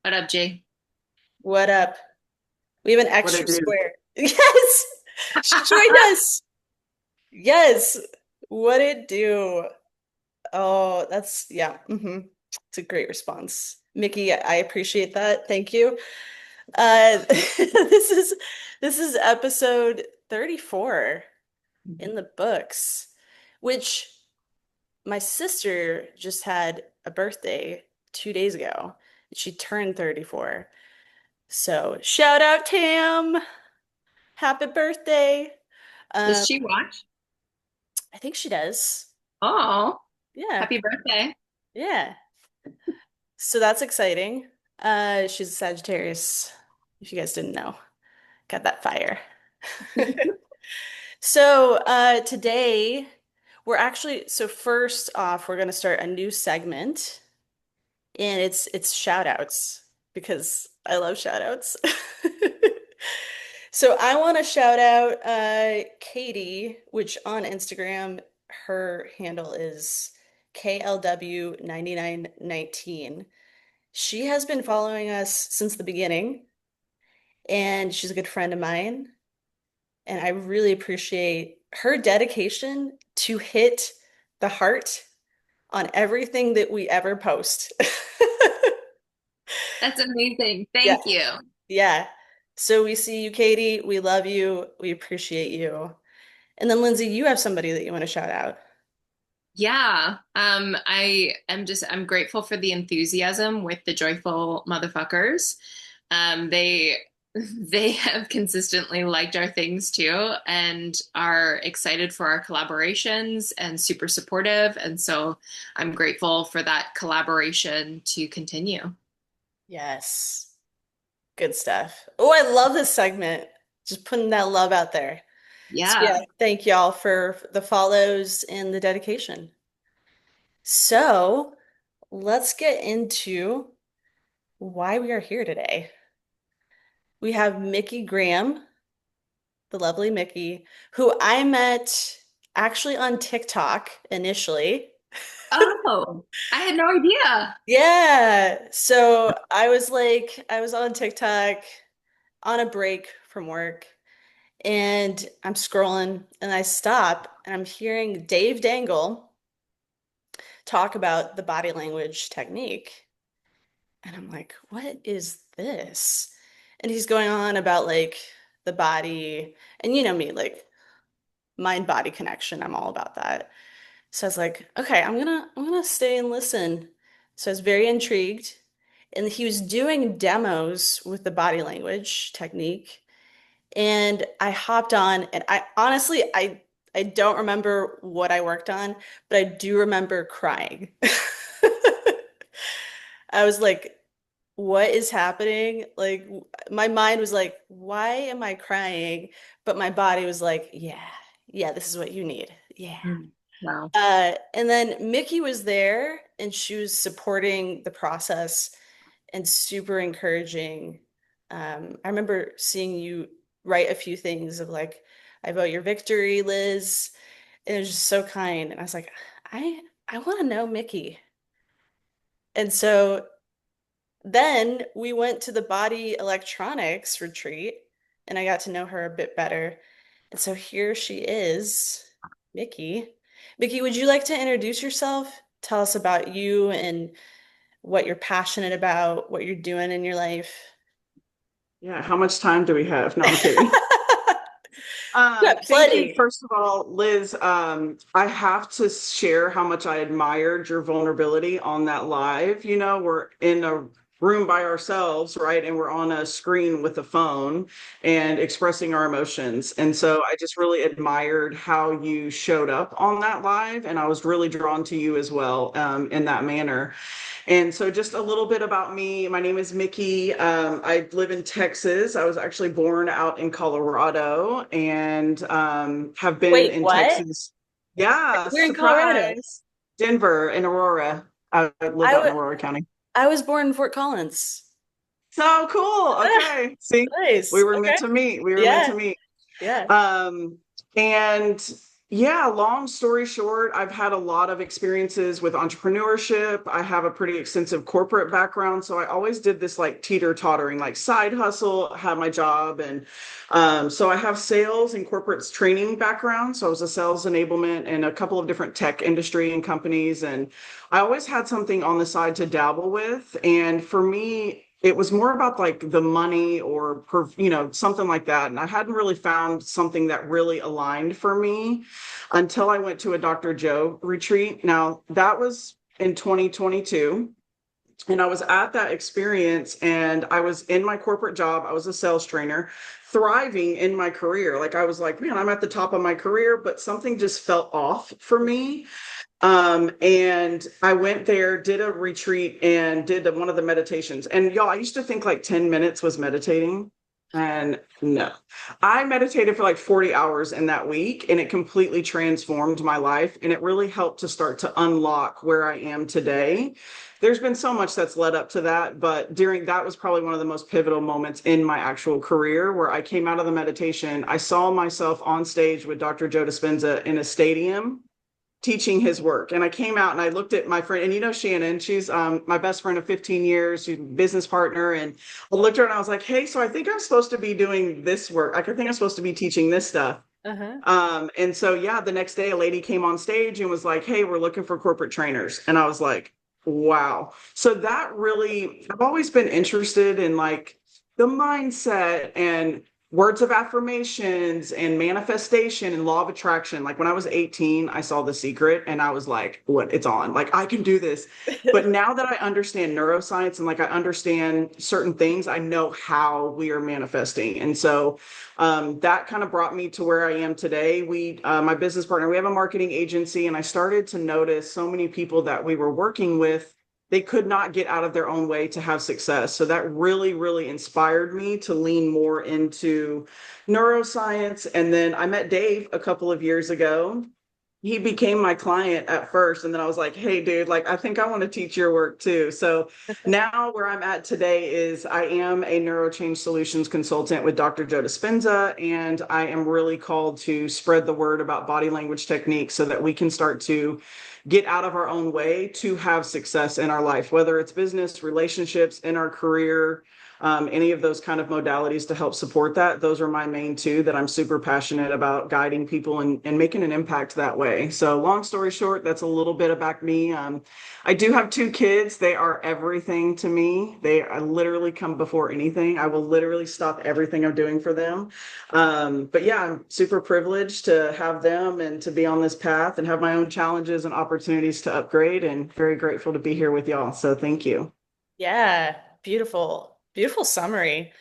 What up, Jay? What up? We have an What I extra do. square. Yes, she joined us. Yes, what it do? Oh, that's yeah. It's a great response, Mickey. I appreciate that. Thank you. This is episode 34 in the books, which my sister just had a birthday 2 days ago. She turned 34. So shout out Tam. Happy birthday. Does Um, she watch? I think she does. Oh, Yeah. happy birthday. Yeah. So that's exciting. She's a Sagittarius, if you guys didn't know. Got that fire. So today so first off, we're gonna start a new segment and it's shout outs because I love shout outs. So I want to shout out Katie, which on Instagram, her handle is KLW9919. She has been following us since the beginning, and she's a good friend of mine. And I really appreciate her dedication to hit the heart on everything that we ever post. That's amazing. Yeah, Thank you. yeah. So we see you, Katie. We love you. We appreciate you. And then Lindsay, you have somebody that you want to shout out. Yeah. I'm grateful for the enthusiasm with the joyful motherfuckers. They they have consistently liked our things too and are excited for our collaborations and super supportive. And so I'm grateful for that collaboration to continue. Yes. Good stuff. Oh, I love this segment. Just putting that love out there. So yeah, Yeah. thank y'all for the follows and the dedication. So let's get into why we are here today. We have Micki Gram, the lovely Mickey, who I met actually on TikTok initially. Oh, I had no idea. Yeah. So I was on TikTok on a break from work and I'm scrolling and I stop and I'm hearing Dave Dangle talk about the body language technique. And I'm like, what is this? And he's going on about like the body, and you know me, like mind body connection. I'm all about that. So I was like, okay, I'm gonna stay and listen. So I was very intrigued. And he was doing demos with the body language technique. And I hopped on and I honestly I don't remember what I worked on, but I do remember crying. I was like, what is happening? Like my mind was like, why am I crying? But my body was like, yeah, yeah, this is what you need. Yeah. Mm. Wow. And then Mickey was there and she was supporting the process and super encouraging. I remember seeing you write a few things of like, I vote your victory, Liz. And it was just so kind. And I was like, I want to know Mickey. And so then we went to the body electronics retreat and I got to know her a bit better. And so here she is, Mickey. Mickey, would you like to introduce yourself? Tell us about you and what you're passionate about, what you're doing in your life. Yeah, how much time do we have? No, I'm kidding. Got Thank you, plenty. first of all, Liz. I have to share how much I admired your vulnerability on that live. You know, we're in a room by ourselves, right? And we're on a screen with a phone and expressing our emotions. And so I just really admired how you showed up on that live. And I was really drawn to you as well, in that manner. And so, just a little bit about me. My name is Mickey. I live in Texas. I was actually born out in Colorado and have been Wait, in what? Texas. Yeah, We're in Colorado. surprise. Denver and Aurora. I live I out in w Aurora County. I was born in Fort Collins. So cool. Ah, Okay. See, we nice. were meant Okay. to meet. We were meant Yeah. to meet. Yeah. Um, and Yeah, long story short, I've had a lot of experiences with entrepreneurship. I have a pretty extensive corporate background. So I always did this like teeter-tottering, like side hustle, had my job. And so I have sales and corporate training background. So I was a sales enablement in a couple of different tech industry and companies. And I always had something on the side to dabble with. And for me, it was more about like the money or, something like that. And I hadn't really found something that really aligned for me until I went to a Dr. Joe retreat. Now, that was in 2022. And I was at that experience and I was in my corporate job. I was a sales trainer, thriving in my career. Like I was like, man, I'm at the top of my career, but something just felt off for me. And I went there, did a retreat and did one of the meditations. And y'all, I used to think like 10 minutes was meditating. And no, I meditated for like 40 hours in that week, and it completely transformed my life. And it really helped to start to unlock where I am today. There's been so much that's led up to that, but during that was probably one of the most pivotal moments in my actual career where I came out of the meditation. I saw myself on stage with Dr. Joe Dispenza in a stadium teaching his work. And I came out and I looked at my friend, and Shannon, she's my best friend of 15 years, she's a business partner. And I looked at her and I was like, hey, so I think I'm supposed to be doing this work. Like, I think I'm supposed to be teaching this stuff. And so, yeah, the next day a lady came on stage and was like, hey, we're looking for corporate trainers. And I was like, wow. So that really, I've always been interested in like the mindset and words of affirmations and manifestation and law of attraction. Like when I was 18, I saw The Secret and I was like, what, it's on. Like I can do this. But now that I understand neuroscience and like I understand certain things, I know how we are manifesting. And so that kind of brought me to where I am today. My business partner, we have a marketing agency, and I started to notice so many people that we were working with, they could not get out of their own way to have success. So that really, really inspired me to lean more into neuroscience. And then I met Dave a couple of years ago. He became my client at first. And then I was like, hey, dude, like, I think I want to teach your work too. So now where I'm at today is I am a neurochange solutions consultant with Dr. Joe Dispenza. And I am really called to spread the word about body language techniques so that we can start to get out of our own way to have success in our life, whether it's business, relationships, in our career, any of those kind of modalities to help support that. Those are my main two that I'm super passionate about guiding people and making an impact that way. So long story short, that's a little bit about me. I do have two kids. They are everything to me. I literally come before anything. I will literally stop everything I'm doing for them. But yeah, I'm super privileged to have them and to be on this path and have my own challenges and opportunities to upgrade, and very grateful to be here with y'all. So thank you. Yeah, beautiful. Beautiful summary.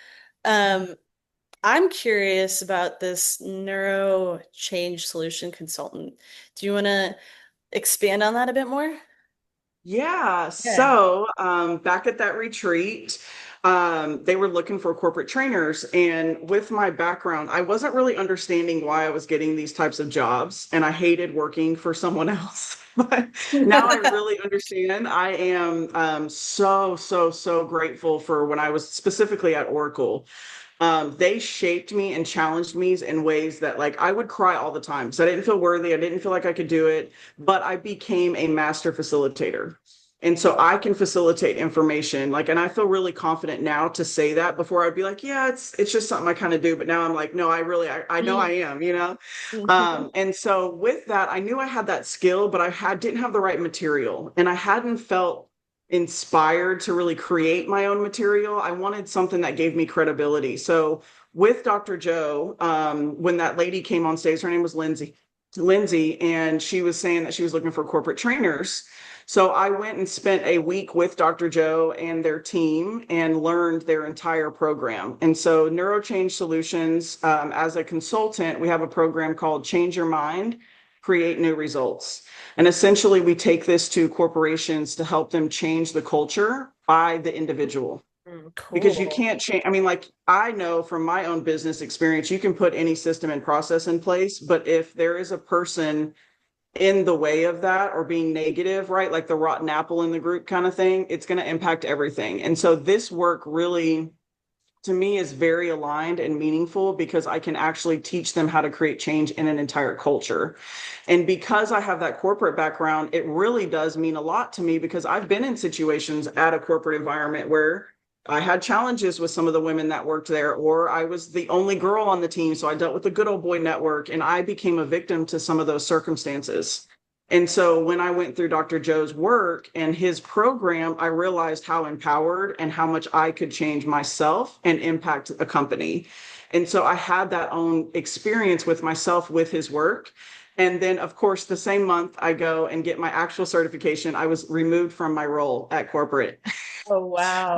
I'm curious about this neuro change solution consultant. Do you want to expand on that a bit more? Yeah. Yeah. So back at that retreat, they were looking for corporate trainers. And with my background, I wasn't really understanding why I was getting these types of jobs. And I hated working for someone else. But now I really understand. I am so, so, so grateful for when I was specifically at Oracle. They shaped me and challenged me in ways that like I would cry all the time. So I didn't feel worthy. I didn't feel like I could do it, but I became a master facilitator. And so I can facilitate information. Like, and I feel really confident now to say that. Before I'd be like, yeah, it's just something I kind of do. But now I'm like, no, I know I am, you know? And so with that, I knew I had that skill, but didn't have the right material. And I hadn't felt inspired to really create my own material. I wanted something that gave me credibility. So with Dr. Joe, when that lady came on stage, her name was Lindsay, and she was saying that she was looking for corporate trainers. So I went and spent a week with Dr. Joe and their team and learned their entire program. And so NeuroChange Solutions, as a consultant, we have a program called Change Your Mind, Create New Results. And essentially, we take this to corporations to help them change the culture by the individual. Because you Cool. can't change. I mean, like I know from my own business experience, you can put any system and process in place, but if there is a person in the way of that or being negative, right? Like the rotten apple in the group kind of thing, it's going to impact everything. And so this work really to me is very aligned and meaningful because I can actually teach them how to create change in an entire culture. And because I have that corporate background, it really does mean a lot to me because I've been in situations at a corporate environment where I had challenges with some of the women that worked there, or I was the only girl on the team. So I dealt with the good old boy network and I became a victim to some of those circumstances. And so when I went through Dr. Joe's work and his program, I realized how empowered and how much I could change myself and impact a company. And so I had that own experience with myself with his work. And then, of course, the same month I go and get my actual certification, I was removed from my role at corporate. Oh,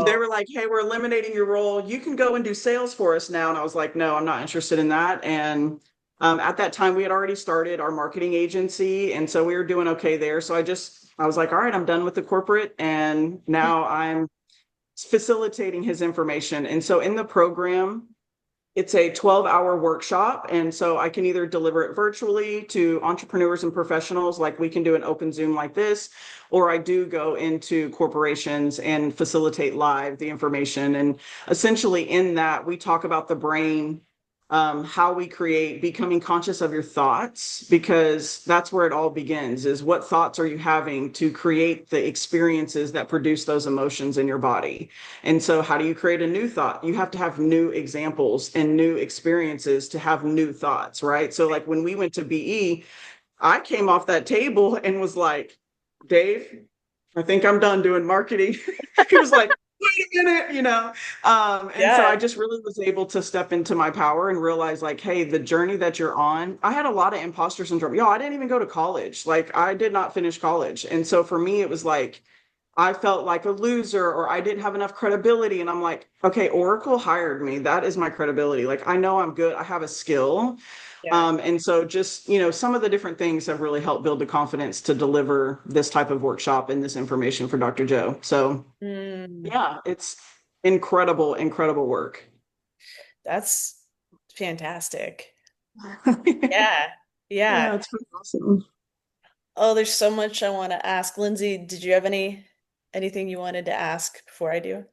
They wow. were like, hey, we're eliminating your role. You can go and do sales for us now. And I was like, no, I'm not interested in that. And at that time, we had already started our marketing agency. And so we were doing okay there. So I was like, all right, I'm done with the corporate. And now I'm facilitating his information. And so in the program, it's a 12-hour workshop. And so I can either deliver it virtually to entrepreneurs and professionals, like we can do an open Zoom like this, or I do go into corporations and facilitate live the information. And essentially, in that, we talk about the brain, how we create, becoming conscious of your thoughts, because that's where it all begins, is what thoughts are you having to create the experiences that produce those emotions in your body. And so, how do you create a new thought? You have to have new examples and new experiences to have new thoughts, right? So, like when we went to BE, I came off that table and was like, Dave, I think I'm done doing marketing. He was like, wait a minute, and so Yeah. I just really was able to step into my power and realize, like, hey, the journey that you're on. I had a lot of imposter syndrome. I didn't even go to college. Like, I did not finish college. And so for me, it was like, I felt like a loser or I didn't have enough credibility. And I'm like, okay, Oracle hired me. That is my credibility. Like, I know I'm good. I have a skill. Yeah. And so just, some of the different things have really helped build the confidence to deliver this type of workshop and this information for Dr. Joe. So Mm, yeah, it's incredible, incredible work. that's fantastic. Yeah, Yeah. Yeah. it's pretty awesome. Oh, there's so much I want to ask. Lindsay, did you have anything you wanted to ask before I do?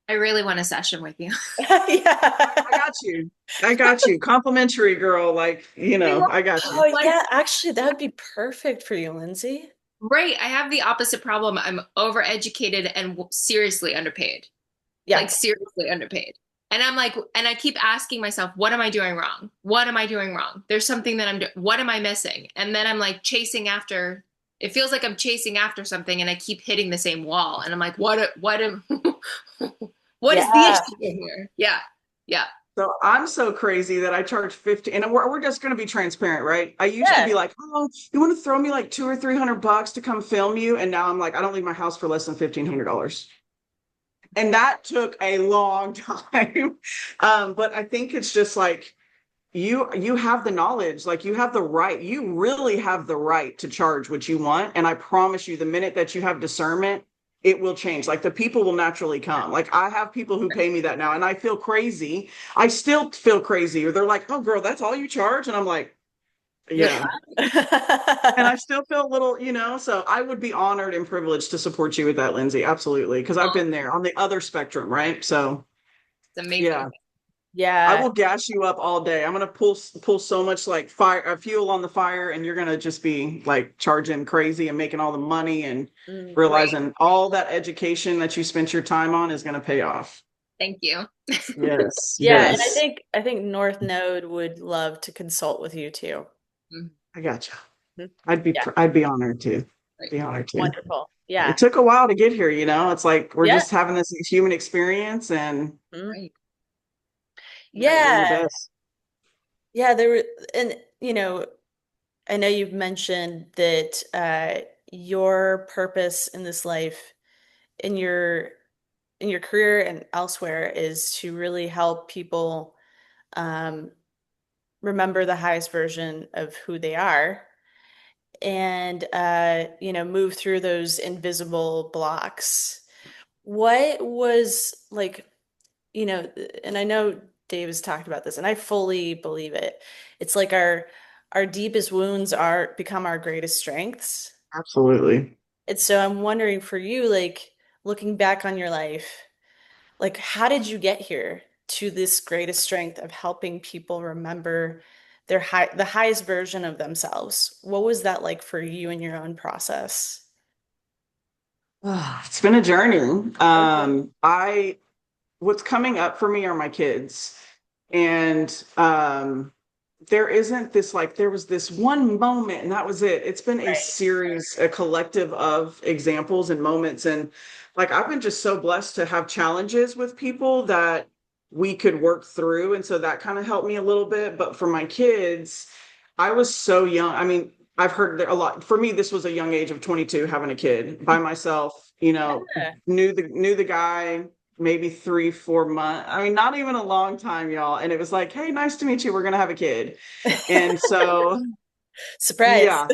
I really want a session with you. I Yeah. got you. I got you. Complimentary girl. Like, I know. I got you. Oh, Like, yeah. Actually, that would be perfect for you, Lindsay. right. I have the opposite problem. I'm overeducated and seriously underpaid. Yeah. Like seriously underpaid. And I'm like, and I keep asking myself, what am I doing wrong? What am I doing wrong? There's something that I'm doing. What am I missing? And then I'm like chasing after, it feels like I'm chasing after something and I keep hitting the same wall. And I'm like, what am, what is the Yeah. issue here? Yeah. Yeah. So I'm so crazy that I charge 50, and we're just going to be transparent, right? I used to Yeah. be like, oh, you want to throw me like 200 or 300 bucks to come film you? And now I'm like, I don't leave my house for less than $1,500. And that took a long time. But I think it's just like you have the knowledge, like you have the right, you really have the right to charge what you want. And I promise you, the minute that you have discernment, it will change. Like the people will naturally come. Like I have people who pay me that now, and I feel crazy. I still feel crazy. Or they're like, oh girl, that's all you charge? And I'm like, You're yeah. And Yeah. I still feel a little, so I would be honored and privileged to support you with that, Lindsay. Absolutely. Because I've been there on the other spectrum, right? So amazing. yeah, I Yeah. will gas you up all day. I'm gonna pull so much like fire fuel on the fire, and you're gonna just be like charging crazy and making all the money and Mm. Great. realizing all that education that you spent your time on is gonna pay off. Thank you. Yes, Yeah, and I yes. think I think North Node would love to consult with you too. Mhm. I gotcha. Mhm. Yeah, I'd be honored to. Great. Be honored to. wonderful. It Yeah. took a while to get here, It's like we're Yeah. just having this human experience and Mhm. Great. yeah, doing the Yeah. best. Yeah, there were, and I know you've mentioned that your purpose in this life, in your career and elsewhere, is to really help people um, remember the highest version of who they are and move through those invisible blocks. What was like, and I know Dave has talked about this, and I fully believe it. It's like our deepest wounds are become our greatest strengths. Absolutely. And so I'm wondering for you, like looking back on your life, like how did you get here? to this greatest strength of helping people remember the highest version of themselves. What was that like for you in your own process? It's been a journey. Okay. I what's coming up for me are my kids. And there isn't this like there was this one moment and that was it. It's been a Right. series, a collective of examples and moments. And like I've been just so blessed to have challenges with people that we could work through. And so that kind of helped me a little bit. But for my kids, I was so young. I mean, I've heard a lot. For me, this was a young age of 22, having a kid by myself, Yeah. knew the guy maybe 3, 4 months. I mean, not even a long time, y'all. And it was like, hey, nice to meet you. We're gonna have a kid. And so, Surprise. yeah,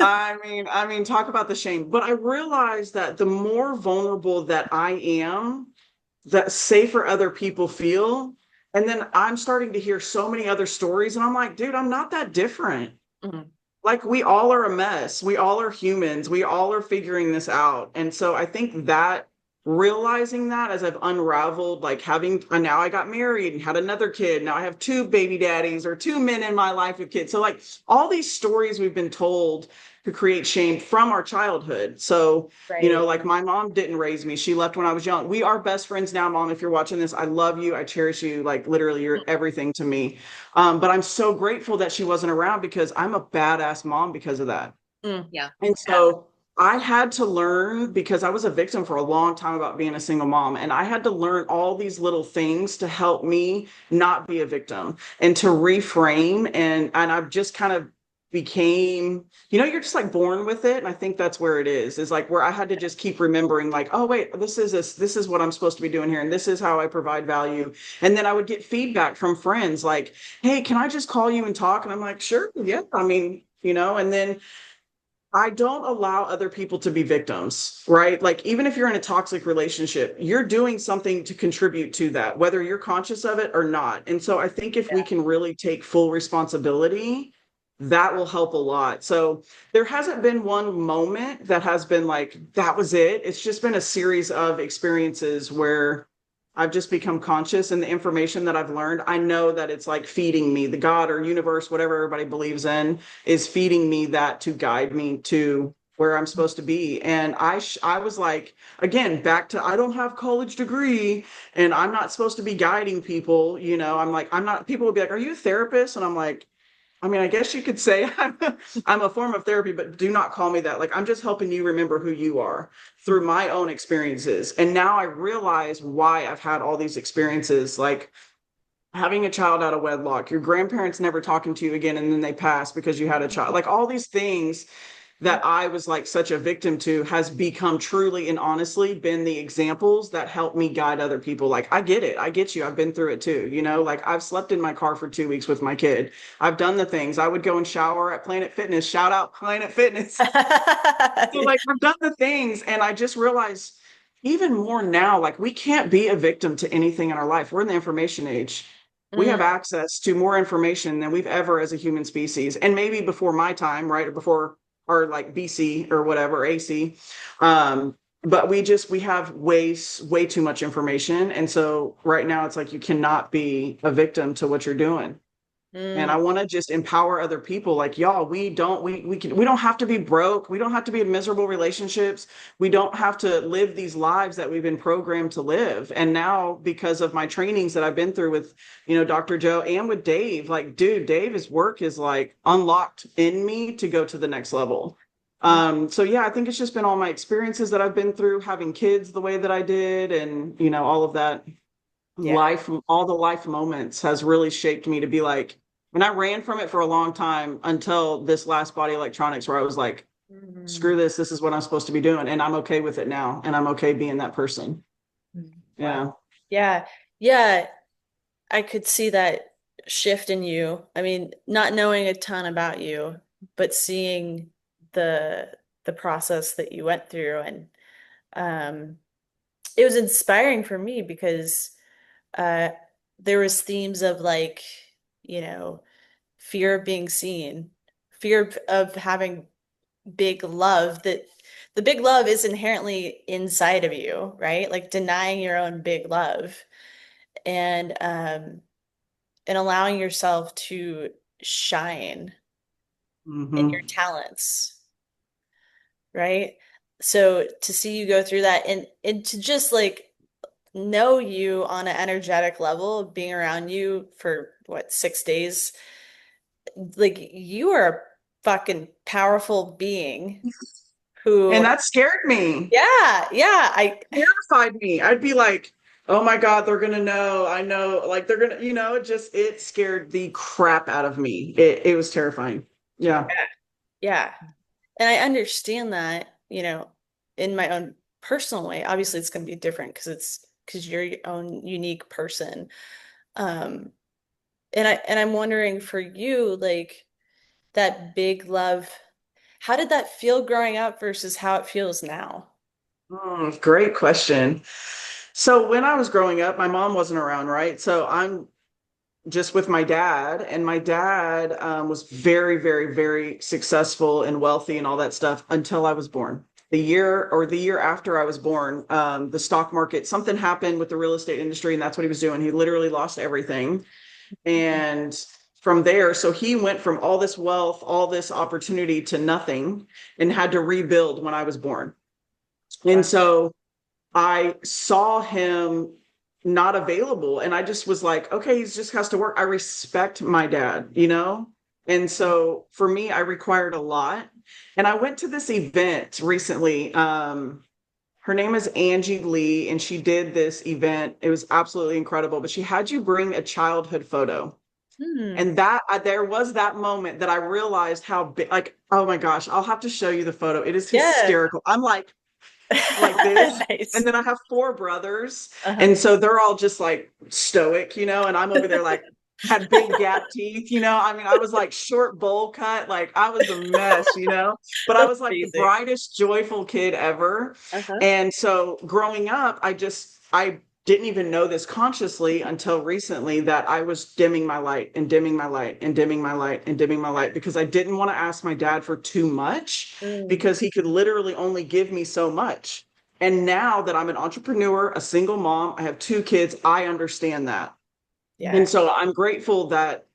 I mean, talk about the shame. But I realized that the more vulnerable that I am, the safer other people feel. And then I'm starting to hear so many other stories, and I'm like, dude, I'm not that different. Mhm. Like we all are a mess. We all are humans. We all are figuring this out. And so I think that realizing that as I've unraveled, like having, and now I got married and had another kid. Now I have two baby daddies or two men in my life with kids. So like all these stories we've been told to create shame from our childhood. So, Right. like my mom didn't raise me. She left when I was young. We are best friends now, Mom. If you're watching this, I love you. I cherish you. Like literally, you're everything to me. But I'm so grateful that she wasn't around because I'm a badass mom because of that. Mm. Yeah. And Yeah. so I had to learn because I was a victim for a long time about being a single mom. And I had to learn all these little things to help me not be a victim and to reframe. And I've just kind of became, you're just like born with it. And I think that's where it is like where I had to just keep remembering, like, oh, wait, this is what I'm supposed to be doing here. And this is how I provide value. And then I would get feedback from friends like, hey, can I just call you and talk? And I'm like, sure, yeah. I mean, and then I don't allow other people to be victims, right? Like, even if you're in a toxic relationship, you're doing something to contribute to that, whether you're conscious of it or not. And so I think if we can really take full responsibility, that will help a lot. So there hasn't been one moment that has been like, that was it. It's just been a series of experiences where I've just become conscious, and the information that I've learned, I know that it's like feeding me, the God or universe, whatever everybody believes in, is feeding me that to guide me to where I'm supposed to be. And I was like, again, back to I don't have college degree and I'm not supposed to be guiding people. I'm like, I'm not, people will be like, are you a therapist? And I'm like, I mean, I guess you could say I'm a form of therapy, but do not call me that. Like, I'm just helping you remember who you are through my own experiences. And now I realize why I've had all these experiences, like having a child out of wedlock, your grandparents never talking to you again, and then they pass because you had a child. Like all these things that I was like such a victim to has become truly and honestly been the examples that help me guide other people. Like, I get it. I get you. I've been through it too. Like I've slept in my car for 2 weeks with my kid. I've done the things. I would go and shower at Planet Fitness. Shout out Planet Fitness. So like I've done the things, and I just realized even more now, like we can't be a victim to anything in our life. We're in the information age. We have Mm. access to more information than we've ever as a human species. And maybe before my time, right? Or before or like BC or whatever, AC. But we have way too much information. And so right now it's like you cannot be a victim to what you're doing. And I Mm. want to just empower other people like y'all. We don't have to be broke. We don't have to be in miserable relationships. We don't have to live these lives that we've been programmed to live. And now, because of my trainings that I've been through with, Dr. Joe and with Dave, like, dude, Dave's work is like unlocked in me to go to the next level. So yeah, I think it's just been all my experiences that I've been through, having kids the way that I did, and all of that Yeah. life, all the life moments has really shaped me to be like, and I ran from it for a long time until this last body electronics where I was like, Mm. screw this, this is what I'm supposed to be doing. And I'm okay with it now. And I'm okay being that person. Wow. Yeah. Yeah. Yeah. I could see that shift in you. I mean, not knowing a ton about you, but seeing the the process that you went through, and um it was inspiring for me because uh there was themes of like, you know, fear of being seen, fear of having big love, that the big love is inherently inside of you, right? Like denying your own big love. and allowing yourself to shine in your Hmm. talents, right? So to see you go through that and to just like know you on an energetic level, being around you for what, 6 days, like you are a fucking powerful being And who, that scared me. yeah, yeah, Terrified me. I'd be like, oh my God, they're gonna know. I know, like they're gonna, it scared the crap out of me. It was terrifying. Yeah. yeah. And I understand that, in my own personal way. Obviously, it's going to be different because you're your own unique person. Um, and I'm wondering for you, like that big love, how did that feel growing up versus how it feels now? Great question. So when I was growing up, my mom wasn't around, right? So I'm just with my dad, and my dad was very, very, very successful and wealthy and all that stuff until I was born. The year after I was born, the stock market, something happened with the real estate industry, and that's what he was doing. He literally lost everything. And from there, so he went from all this wealth, all this opportunity to nothing and had to rebuild when I was born. And Wow. so I saw him not available, and I just was like, okay, he just has to work. I respect my dad. And so for me, I required a lot. And I went to this event recently. Her name is Angie Lee, and she did this event. It was absolutely incredible, but she had you bring a childhood photo. Hmm. And there was that moment that I realized how big, like, oh my gosh, I'll have to show you the photo. It is Yeah. hysterical. I'm like this. And Nice. then I have four brothers. Uh-huh. And so they're all just like stoic, and I'm over there like had big gap teeth. I mean, I was like short bowl cut, like I was a mess. But I That's was like the amazing. brightest, joyful kid ever. Uh-huh. And so growing up, I didn't even know this consciously until recently that I was dimming my light and dimming my light and dimming my light and dimming my light because I didn't want to ask my dad for too much Mm. because he could literally only give me so much. And now that I'm an entrepreneur, a single mom, I have two kids, I understand that. Yeah. And so I'm grateful that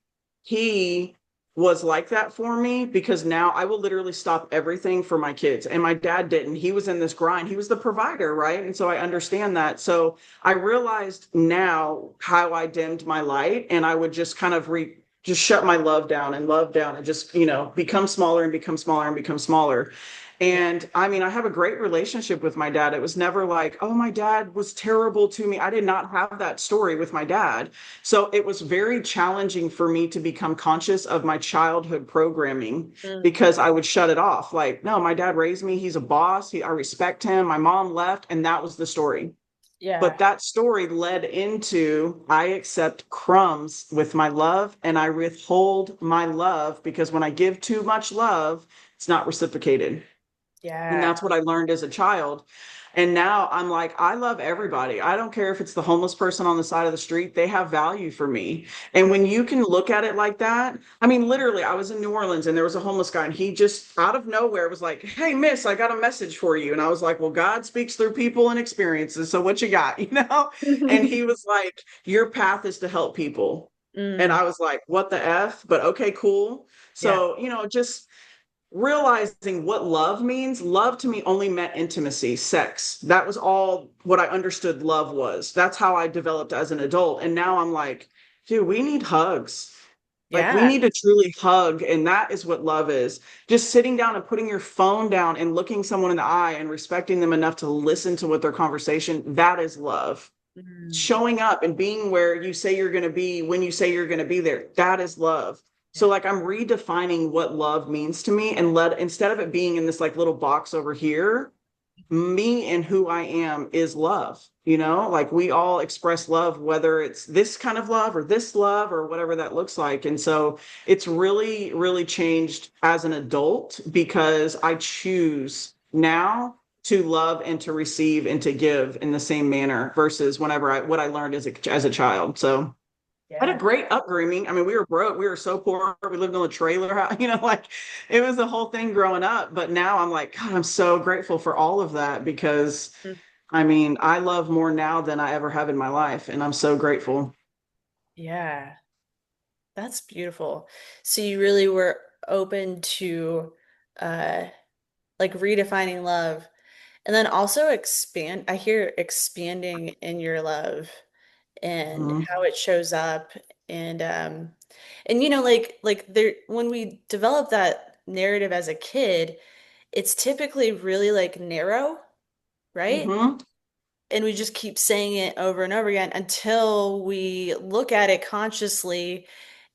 he was like that for me because now I will literally stop everything for my kids. And my dad didn't. He was in this grind. He was the provider, right? And so I understand that. So I realized now how I dimmed my light, and I would just kind of just shut my love down and just, become smaller and become smaller and become smaller. Yeah. And I mean, I have a great relationship with my dad. It was never like, oh, my dad was terrible to me. I did not have that story with my dad. So it was very challenging for me to become conscious of my childhood programming Mm. because I would shut it off. Like, no, my dad raised me. He's a boss. I respect him. My mom left, and that was the story. Yeah. But that story led into I accept crumbs with my love and I withhold my love because when I give too much love, it's not reciprocated. And Yeah. that's what I learned as a child. And now I'm like, I love everybody. I don't care if it's the homeless person on the side of the street, they have value for me. And when you can look at it like that, I mean, literally, I was in New Orleans and there was a homeless guy, and he just out of nowhere was like, hey, miss, I got a message for you. And I was like, well, God speaks through people and experiences. So what you got, And he was like, your path is to help people. And Mm. I was like, what the F? But okay, cool. Yeah. So, just realizing what love means. Love to me only meant intimacy, sex. That was all what I understood love was. That's how I developed as an adult. And now I'm like, dude, we need hugs. Like we Yeah. need to truly hug. And that is what love is. Just sitting down and putting your phone down and looking someone in the eye and respecting them enough to listen to what their conversation, that is love. Mm. Showing up and being where you say you're going to be when you say you're going to be there, that is love. So Yeah. like I'm redefining what love means to me, and let instead of it being in this like little box over here, me and who I am is love. Like we all express love, whether it's this kind of love or this love or whatever that looks like. And so it's really, really changed as an adult because I choose now to love and to receive and to give in the same manner versus what I learned as a child. So I had a Yeah. great upbringing. I mean, we were broke. We were so poor. We lived on a trailer house, like it was a whole thing growing up. But now I'm like, God, I'm so grateful for all of that because I mean, I love more now than I ever have in my life, and I'm so grateful. Yeah, that's beautiful. So you really were open to uh like redefining love and then also expand. I hear expanding in your love and Mhm. how it shows up and like there when we develop that narrative as a kid, it's typically really like narrow, right? Mhm. And we just keep saying it over and over again until we look at it consciously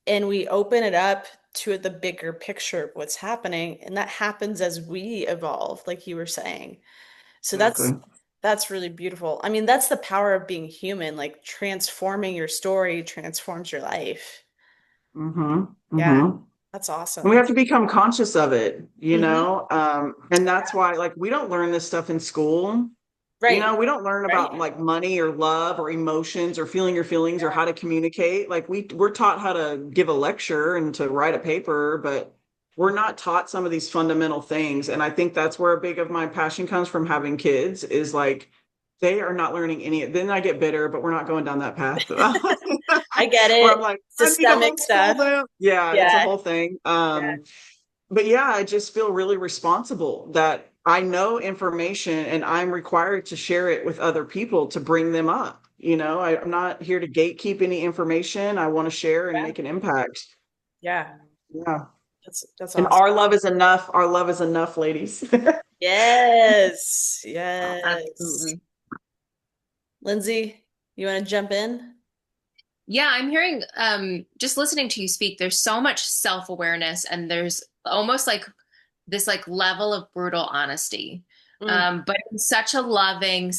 and we open it up to the bigger picture of what's happening. And that happens as we evolve, like you were saying. So Exactly. that's really beautiful. I mean, that's the power of being human, like transforming your story transforms your life. Mhm. Yeah, Mhm. that's And we awesome. have to become conscious of it, Hmm. and that's why, like, we don't learn this stuff in school. Right, We don't learn right. about like money or love or emotions or feeling your feelings or how to communicate. Like we're taught how to give a lecture and to write a paper, but we're not taught some of these fundamental things. And I think that's where a big of my passion comes from having kids is like they are not learning any. Then I get bitter, but we're not going down that path. I get Where it. I'm like, I need to Systemic homeschool stuff. them. Yeah, it's a Yeah, whole thing. yeah, But yeah, I just feel really responsible that I know information and I'm required to share it with other people to bring them up. I'm not here to gatekeep any information. I want to share and yeah, make an impact. yeah. Yeah. That's And awesome. our love is enough. Our love is enough, ladies. Yes, yes. Absolutely. Lindsay, you want to jump in? Yeah, I'm hearing, just listening to you speak, there's so much self-awareness and there's almost like this like level of brutal honesty, Mm. but in such a loving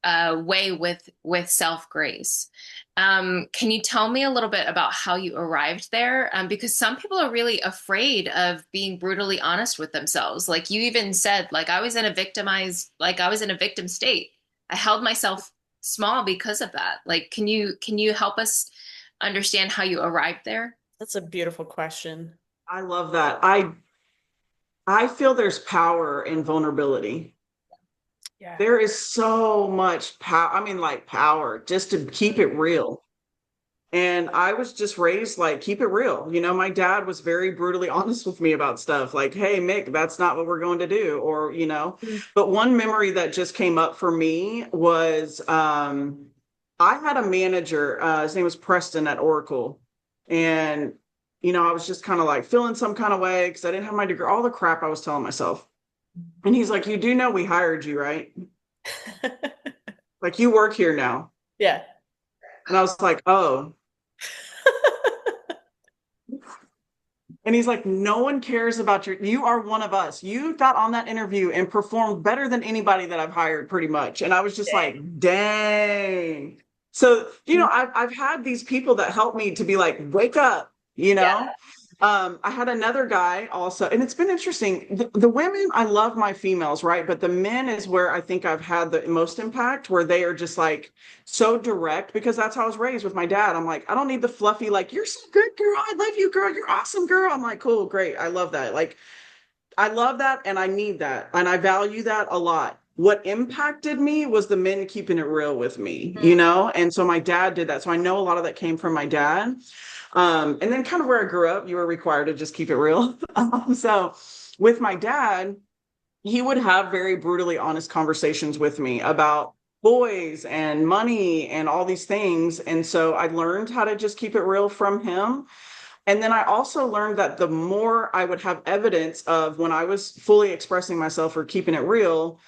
way with self-grace. Can you tell me a little bit about how you arrived there? Because some people are really afraid of being brutally honest with themselves. Like you even said, like I was in a victim state. I held myself small because of that. Like, can you help us understand how you arrived there? That's a beautiful question. I love that. I feel there's power in vulnerability. Yeah. There is so much power. I mean, like power just to keep it real. And I was just raised like, keep it real. My dad was very brutally honest with me about stuff like, hey, Mick, that's not what we're going to do. Mm. But one memory that just came up for me was I had a manager, his name was Preston at Oracle. And, I was just kind of like feeling some kind of way because I didn't have my degree, all the crap I was telling myself. And he's like, you do know we hired you, right? Like, you work here now. Yeah. And I was like, oh. And he's like, no one cares about you are one of us. You got on that interview and performed better than anybody that I've hired, pretty much. And I was just Dang. like, dang. So, Mm. I've had these people that help me to be like, wake up, you Yeah. know? I had another guy also, and it's been interesting. The women, I love my females, right? But the men is where I think I've had the most impact, where they are just like so direct because that's how I was raised with my dad. I'm like, I don't need the fluffy, like, you're so good, girl. I love you, girl. You're awesome, girl. I'm like, cool, great. I love that. Like, I love that and I need that. And I value that a lot. What impacted me was the men keeping it real with me, Mm. And so my dad did that. So I know a lot of that came from my dad. And then kind of where I grew up, you were required to just keep it real. So with my dad, he would have very brutally honest conversations with me about boys and money and all these things. And so I learned how to just keep it real from him. And then I also learned that the more I would have evidence of when I was fully expressing myself or keeping it real,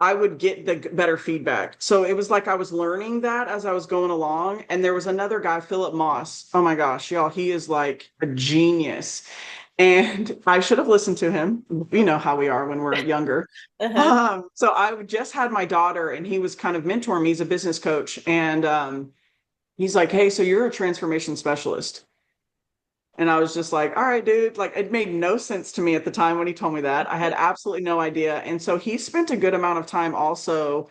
I would get the better feedback. So it was like I was learning that as I was going along. And there was another guy, Philip Moss. Oh my gosh, y'all, he is like a genius. And I should have listened to him. You know how we are when we're younger. Uh-huh. So I just had my daughter, and he was kind of mentoring me. He's a business coach. And he's like, hey, so you're a transformation specialist. And I was just like, all right, dude, like it made no sense to me at the time when he told me that. I had absolutely no idea. And so he spent a good amount of time also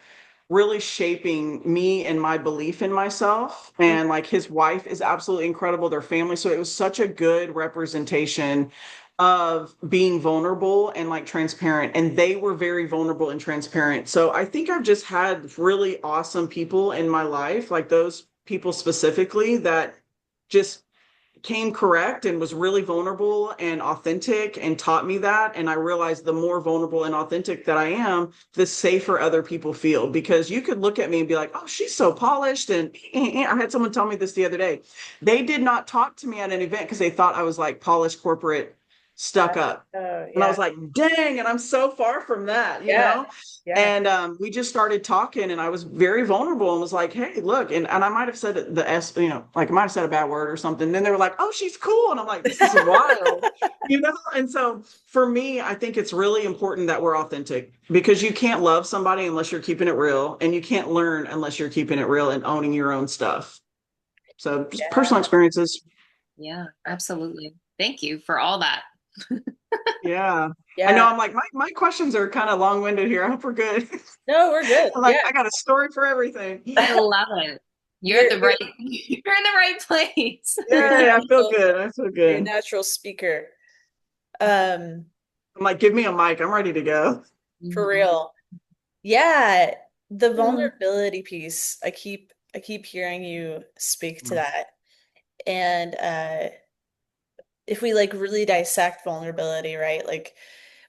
really shaping me and my belief in myself. And like his wife is absolutely incredible, their family. So it was such a good representation of being vulnerable and like transparent, and they were very vulnerable and transparent. So I think I've just had really awesome people in my life, like those people specifically that just came correct and was really vulnerable and authentic and taught me that. And I realized the more vulnerable and authentic that I am, the safer other people feel, because you could look at me and be like, oh, she's so polished. And I had someone tell me this the other day. They did not talk to me at an event because they thought I was like polished corporate stuck up. Oh, And I yeah. was like, dang, and I'm so far from that, you Yeah. know? Yeah. And we just started talking, and I was very vulnerable and was like, hey, look, and I might have said the S, you know, like I might have said a bad word or something. And then they were like, oh, she's cool. And I'm like, this is wild, you know? And so for me, I think it's really important that we're authentic, because you can't love somebody unless you're keeping it real, and you can't learn unless you're keeping it real and owning your own stuff. So just Yeah. personal experiences. Yeah, absolutely. Thank you for all that. Yeah. I know Yeah. I'm like, my questions are kind of long-winded here. I hope we're good. No, we're good. I'm like, Yeah. I got a story for everything. I love it. You're at You're the right, you're in the right place. you're a Yay, I feel natural, good. I feel you're a good. natural speaker. Um, I'm like, give me a mic. I'm ready to go. for Mhm. real. Yeah, the Mm. vulnerability piece, I keep hearing you speak to that. And if we like really dissect vulnerability, right? Like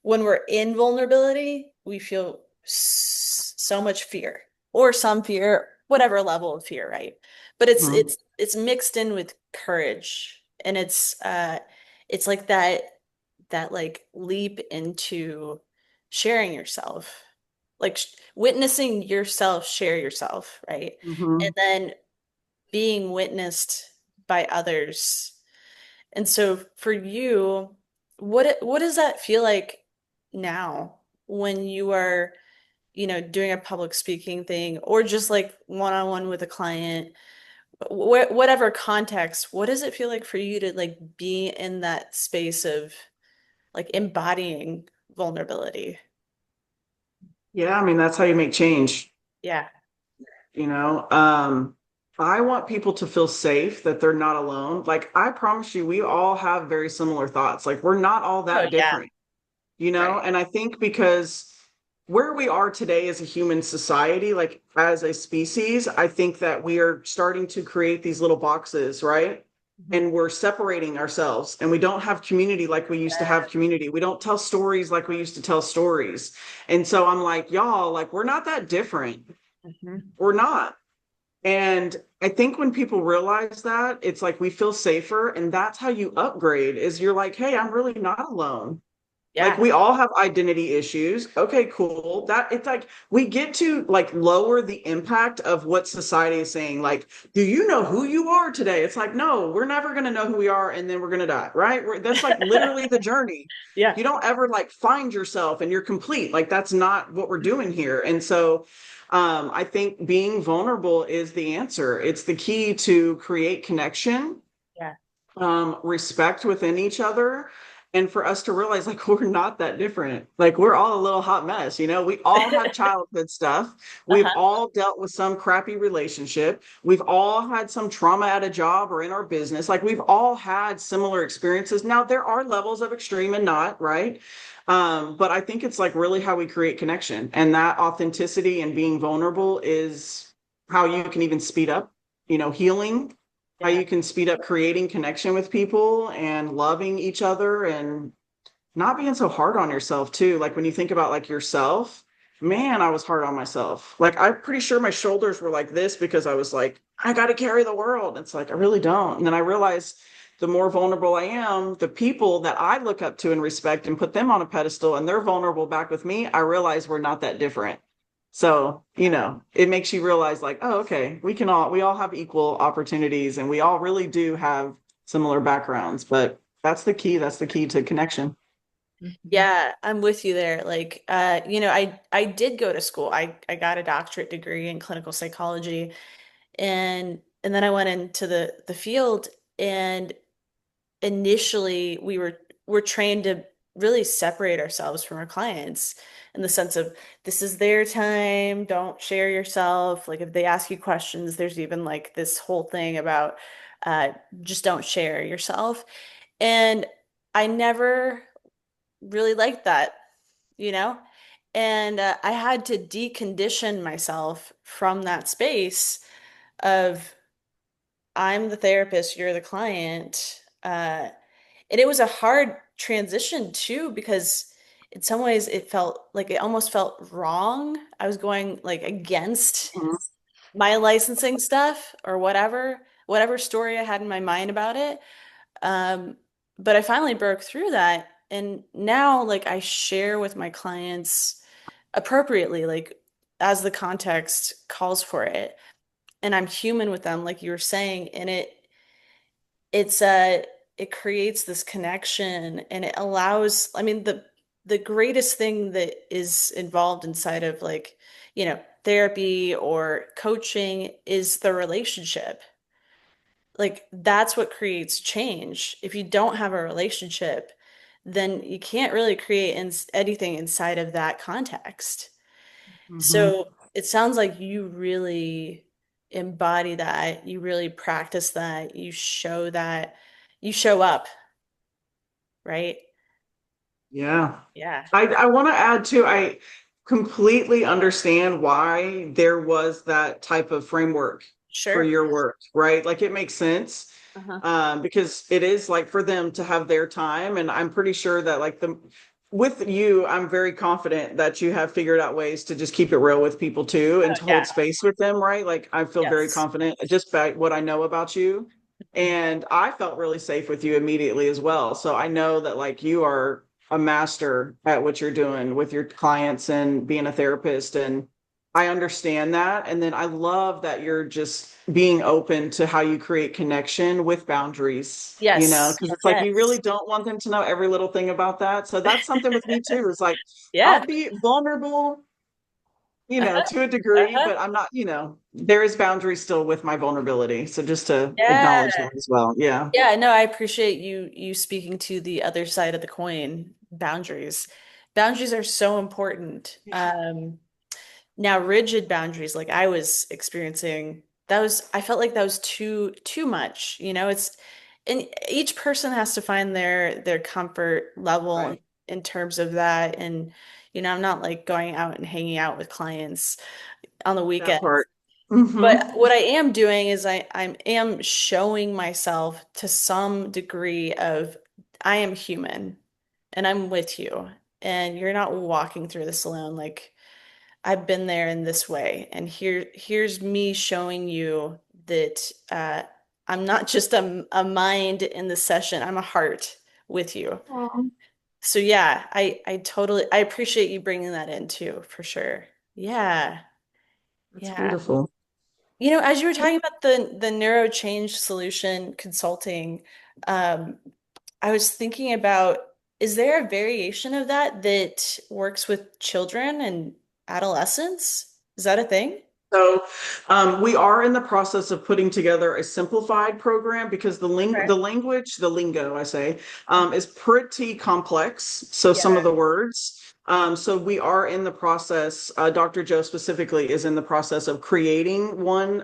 when we're in vulnerability, we feel so much fear or some fear, whatever level of fear, right? But it's Mhm. it's it's mixed in with courage, and it's like that like leap into sharing yourself, like witnessing yourself share yourself, right? And Mhm. then being witnessed by others. And so for you, what does that feel like now when you are, doing a public speaking thing or just like one-on-one with a client, whatever context, what does it feel like for you to like be in that space of like embodying vulnerability? Yeah, I mean, that's how you make change, Yeah. you know? I want people to feel safe, that they're not alone. Like, I promise you, we all have very similar thoughts. Like, we're not all Oh that yeah. different, you know? Right. And I think because where we are today as a human society, like as a species, I think that we are starting to create these little boxes, right? Mhm. And we're separating ourselves, and we don't have community like we used to have community. We don't tell stories like we used to tell stories. And so I'm like, y'all, like, we're not that different. Mhm. We're not. And I think when people realize that, it's like we feel safer. And that's how you upgrade, is you're like, hey, I'm really not alone. Like, Yeah. we all have identity issues. Okay, cool. That it's like we get to like lower the impact of what society is saying. Like, do you know who you are today? It's like, no, we're never going to know who we are, and then we're going to die, right? That's like literally the journey. Yeah. You don't ever like find yourself and you're complete. Like, that's not what we're doing here. And so I think being vulnerable is the answer. It's the key to create connection, Yeah. respect within each other, and for us to realize like we're not that different. Like, we're all a little hot mess, you know? We all have childhood stuff. We've Uh-huh. all dealt with some crappy relationship. We've all had some trauma at a job or in our business. Like, we've all had similar experiences. Now, there are levels of extreme and not, right? But I think it's like really how we create connection, and that authenticity and being vulnerable is how you can even speed up, healing, how Yeah. you can speed up creating connection with people and loving each other, and not being so hard on yourself too. Like, when you think about like yourself, Yeah. man, I was hard on myself. Like, I'm pretty sure my shoulders were like this because I was like, I got to carry the world. It's like, I really don't. And then I realized the more vulnerable I am, the people that I look up to and respect and put them on a pedestal and they're vulnerable back with me, I realize we're not that different. So, it makes you realize like, oh, okay, we all have equal opportunities, and we all really do have similar backgrounds, but that's the key. That's the key to connection. Mhm. Yeah, I'm with you there. Like, I did go to school. I got a doctorate degree in clinical psychology, and then I went into the field, and initially we're trained to really separate ourselves from our clients in the sense of this is their time, don't share yourself. Like if they ask you questions, there's even like this whole thing about uh just don't share yourself. And I never really liked that, you know? And I had to decondition myself from that space of I'm the therapist, you're the client. And it was a hard transition too, because in some ways it almost felt wrong. I was going like against Mhm. my licensing stuff or whatever story I had in my mind about it. Um, but I finally broke through that. And now, like, I share with my clients appropriately, like, as the context calls for it. And I'm human with them, like you were saying. And it's it creates this connection and it allows, I mean, the greatest thing that is involved inside of like, therapy or coaching is the relationship. Like that's what creates change. If you don't have a relationship, then you can't really create anything inside of that context. Mhm. So it sounds like you really embody that, you really practice that, that, you show up, right? Yeah. Yeah, I want to add too, I completely understand why there was that type of framework for sure. your work, right? Like it makes sense. Uh-huh. Because it is like for them to have their time. And I'm pretty sure that like with you, I'm very confident that you have figured out ways to just keep it real with people too and Oh, to yeah. hold space with them, right? Like I feel very Yes. confident just by what I know about you. Mhm. And I felt really safe with you immediately as well. So I know that like you are a master at what you're doing with your clients and being a therapist. And I understand that. And then I love that you're just being open to how you create connection with boundaries, Yes. because it's like you really Yes. don't want them to know every little thing about that. So that's something with me too. It's like Yeah. I'll be vulnerable, Uh-huh. to a degree, Uh-huh. but I'm not, there is boundaries still with my vulnerability. So just to acknowledge Yeah. that as well. Yeah. Yeah, no, I appreciate you speaking to the other side of the coin, boundaries. Boundaries are so important. Now rigid boundaries like I was experiencing, I felt like that was too much. And each person has to find their comfort level Right. in terms of that. And I'm not like going out and hanging out with clients on the That weekend. part. Hmm. But what I am doing is I am showing myself to some degree of I am human and I'm with you and you're not walking through this alone. Like I've been there in this way, and here's me showing you that I'm not just a mind in the session. I'm a heart with you. Oh, So yeah, I appreciate you bringing that in too, for sure. Yeah, that's yeah. beautiful. As you were talking about the neuro change solution consulting, um, I was thinking about, is there a variation of that works with children and adolescents? Is that a thing? So we are in the process of putting together a simplified program because Okay. the language, the lingo, I say, is pretty complex. So Yeah. some of the words. So we are in the process. Dr. Joe specifically is in the process of creating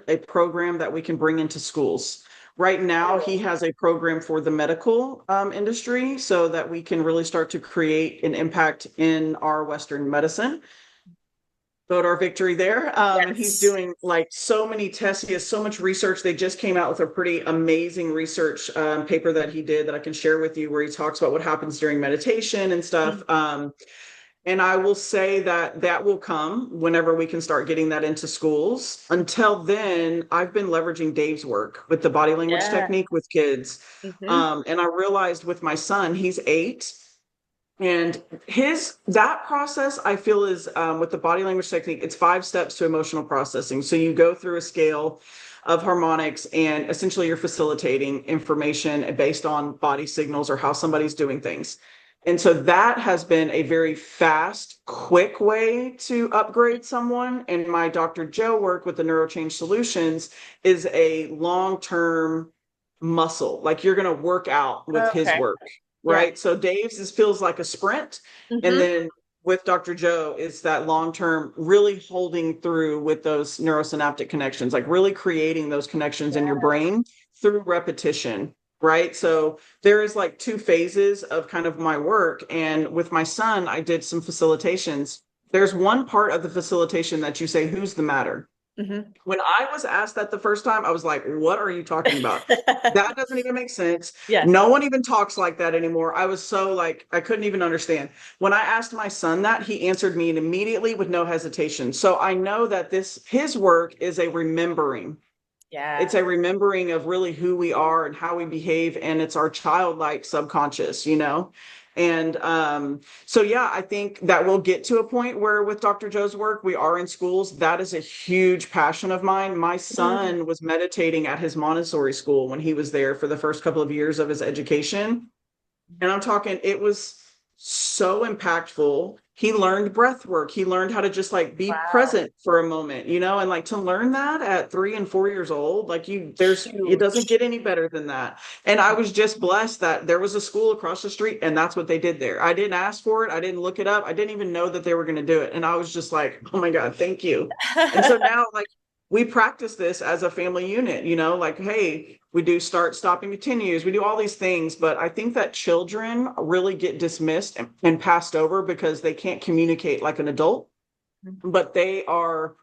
a program that we can bring into schools. Right now, he has a program for the medical industry so that we can really start to create an impact in our Western medicine. Vote our victory there. And he's Yes. doing like so many tests. He has so much research. They just came out with a pretty amazing research paper that he did that I can share with you, where he talks about what happens during meditation and stuff. Mhm. And I will say that that will come whenever we can start getting that into schools. Until then, I've been leveraging Dave's work with the body language Yeah. technique with kids. Hmm. And I realized with my son, he's 8, and that process I feel is with the body language technique, it's 5 steps to emotional processing. So you go through a scale of harmonics, and essentially you're facilitating information based on body signals or how somebody's doing things. And so that has been a very fast, quick way to upgrade someone. And my Dr. Joe work with the NeuroChange Solutions is a long-term muscle. Like you're going to work out with his Okay. work, Yeah. right? So feels like a sprint. And Hmm. then with Dr. Joe, it's that long term, really holding through with those neurosynaptic connections, like really creating those connections in your Yeah. brain through repetition. right? So there is like two phases of kind of my work. And with my son, I did some facilitations. There's one part of the facilitation that you say, who's the matter? Hmm. When I was asked that the first time, I was like, what are you talking about? That doesn't even make sense. Yeah. No one even talks like that anymore. I was so like, I couldn't even understand. When I asked my son that, he answered me immediately with no hesitation. So I know that his work is a remembering. It's Yeah. a remembering of really who we are and how we behave, and it's our childlike subconscious, you know. And so yeah, I think that we'll get to a point where with Dr. Joe's work we are in schools. That is a huge passion of mine. My Mm. son was meditating at his Montessori school when he was there for the first couple of years of his education, and I'm talking, it was so impactful. He learned breath work. He learned how to just like be Wow. present for a moment, you know, and like to learn that at 3 and 4 years old, like it doesn't Huge. get any better than that. And I was just blessed that there was a school across the street and that's what they did there. I didn't ask for it. I didn't look it up. I didn't even know that they were going to do it. And I was just like, oh my God, thank you. And so now, like, we practice this as a family unit, you know, like, hey, we do start, stopping, continues, we do all these things, but I think that children really get dismissed and passed over because they can't communicate like an adult, but they are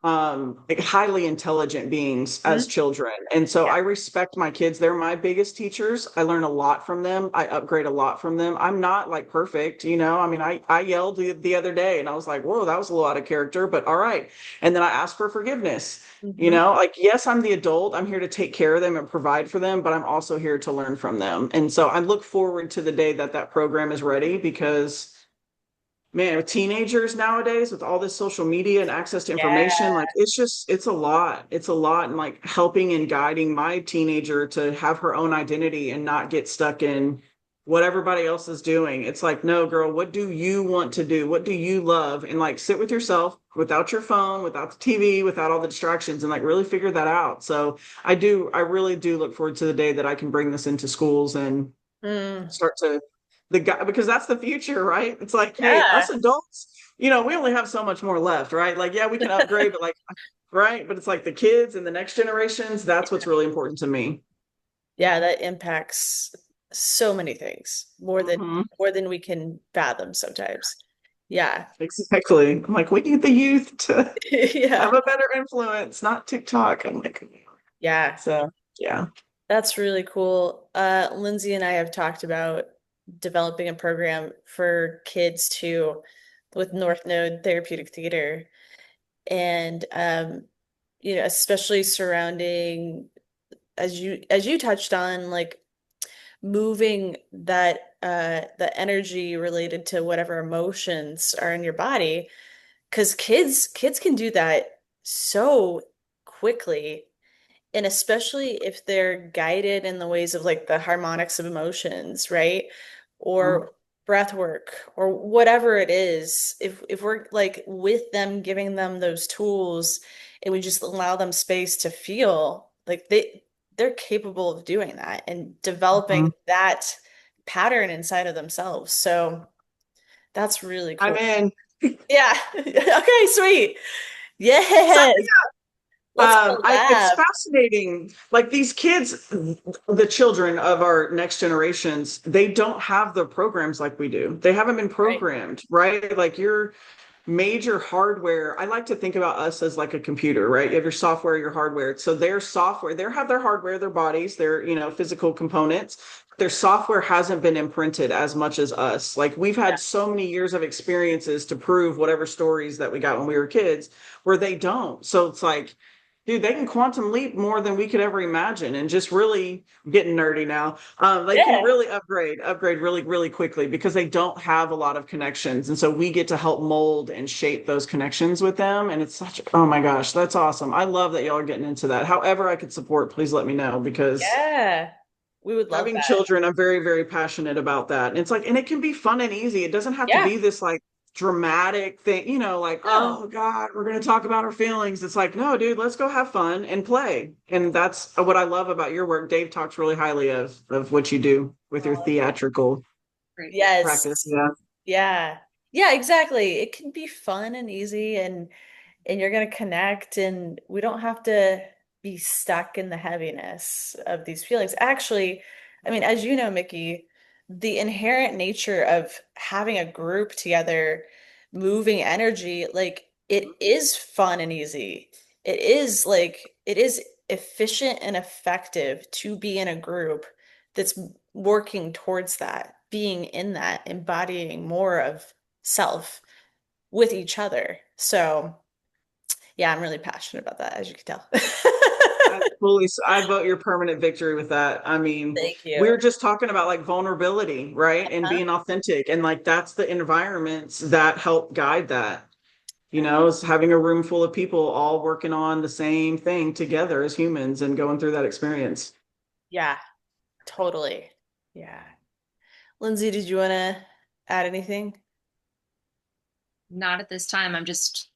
like highly intelligent beings as Mhm. children. And so Yeah. I respect my kids. They're my biggest teachers. I learn a lot from them. I upgrade a lot from them. I'm not like perfect, you know. I mean, I yelled the other day and I was like, whoa, that was a lot of character, but all right. And then I asked for forgiveness. You Hmm. know, like, yes, I'm the adult. I'm here to take care of them and provide for them, but I'm also here to learn from them. And so I look forward to the day that that program is ready because man, with teenagers nowadays, with all this social media and access to information, Yeah. like it's a lot. It's a lot. And like helping and guiding my teenager to have her own identity and not get stuck in what everybody else is doing. It's like, no, girl, what do you want to do? What do you love? And like sit with yourself without your phone, without the TV, without all the distractions, and like really figure that out. So I really do look forward to the day that I can bring this into schools and Mm. start to the guy, because that's the future, right? It's like, hey, Yeah. us adults, you know, we only have so much more left, right? Like, yeah, we can upgrade, but like, right? But it's like the kids and the next generations, that's what's really important to me. Yeah, that impacts so many things Hmm. more than we can fathom sometimes. Yeah. Exactly. I'm like, we need the youth to Yeah. have a better influence, not TikTok. I'm like, Yeah. so yeah. That's really cool. Lindsay and I have talked about developing a program for kids too with North Node Therapeutic Theater. And especially surrounding as you touched on, like moving the energy related to whatever emotions are in your body, because kids can do that so quickly, and especially if they're guided in the ways of like the harmonics of emotions, right? Mhm. Or breath work or whatever it is. If we're like with them, giving them those tools, and we just allow them space to feel, like they're capable of doing that and developing Mhm. that pattern inside of themselves. So that's really I'm cool. in. Yeah. Okay, sweet. So Yes. Let's have a it's lab. fascinating. Like these kids, the children of our next generations, they don't have the programs like we do. They haven't been Right. programmed, right? Like your major hardware. I like to think about us as like a computer, right? You have your software, your hardware. So their software, they have their hardware, their bodies, their, you know, physical components. Their software hasn't been imprinted as much as us. Like we've Yeah. had so many years of experiences to prove whatever stories that we got when we were kids, where they don't. So it's like, dude, they can quantum leap more than we could ever imagine, and just really getting nerdy now. They can Yeah. really upgrade really, really quickly because they don't have a lot of connections, and so we get to help mold and shape those connections with them. And it's such, oh my gosh, that's awesome. I love that y'all are getting into that. However, I could support, please let me know because Yeah. We would love having that. children, I'm very, very passionate about that. And it's like, and it can be fun and easy. It doesn't have to Yeah. be this like dramatic thing, you know, like, No. oh God, we're going to talk about our feelings. It's like, no, dude, let's go have fun and play. And that's what I love about your work. Dave talks really highly of what you do with your Oh, theatrical practice. yes. Yeah. Yeah. Yeah, exactly. It can be fun and easy, and you're gonna connect, and we don't have to be stuck in the heaviness of these feelings. Actually, I mean, as you know, Micki, the inherent nature of having a group together, moving energy, like it is fun and easy. It is efficient and effective to be in a group that's working towards that, being in that, embodying more of self with each other. So, yeah, I'm really passionate about that, as you can tell. I vote your permanent victory with that. I mean, Thank we you. were just talking about like vulnerability, right? And Huh? being authentic. And like that's the environments that help guide that. Is having a room full of people all working on the same thing together as humans and going through that experience. Yeah, totally. Yeah. Lindsay, did you want to add anything? Not at this time. I'm just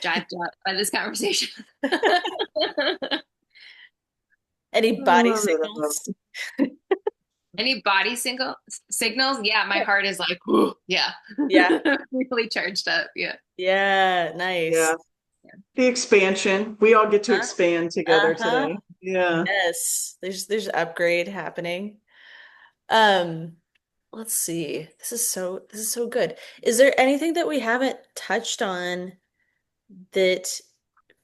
jived up by this conversation. Any I body love it. I love signals? it. Any body signals? Yeah, my heart is like, "Whew," yeah, Yeah. really charged up. Yeah. Yeah, nice. Yeah. The expansion. We all get to Huh? expand together Uh-huh. today. Yeah. Yes. There's upgrade happening. Um, let's see. This is so good. Is there anything that we haven't touched on that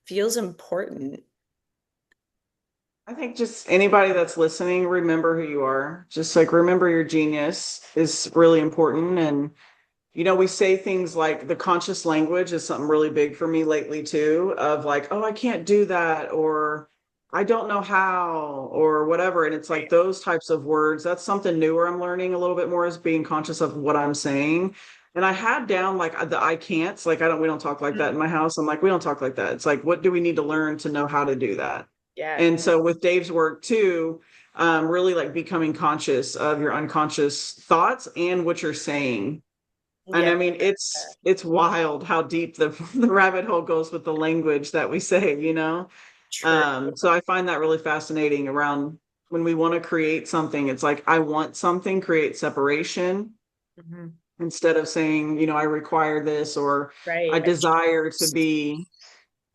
feels important? I think just anybody that's listening, remember who you are. Just like remember your genius is really important. And, we say things like the conscious language is something really big for me lately too, of like, oh, I can't do that, or I don't know how, or whatever. And it's like Right. those types of words. That's something newer I'm learning a little bit more is being conscious of what I'm saying. And I had down like the I can'ts, like we don't talk like that in my house. I'm like, we don't talk like that. It's like, what do we need to learn to know how to do that? Yeah. And so with Dave's work too, really like becoming conscious of your unconscious thoughts and what you're saying. And Yeah. I mean, it's wild how deep the the rabbit hole goes with the language that we say. True. So I find that really fascinating around when we want to create something. It's like I want something, create separation Mhm. instead of saying, I require this or I Right. desire to be.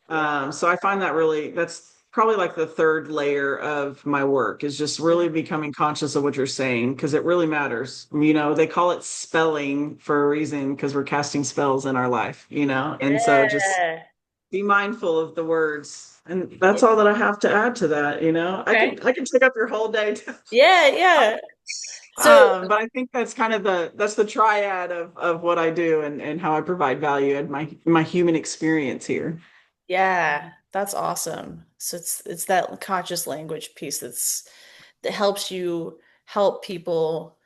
Yeah. So I find that's probably like the third layer of my work is just really becoming conscious of what you're saying because it really matters. They call it spelling for a reason because we're casting spells in our life. And so just Yeah. be mindful of the words. And that's Yeah. all that I have to add to that. I Okay. can I can take up your whole day. Yeah, yeah. So, But I think that's kind of the triad of what I do and how I provide value and my human experience here. yeah, that's awesome. So it's that conscious language piece that helps you help people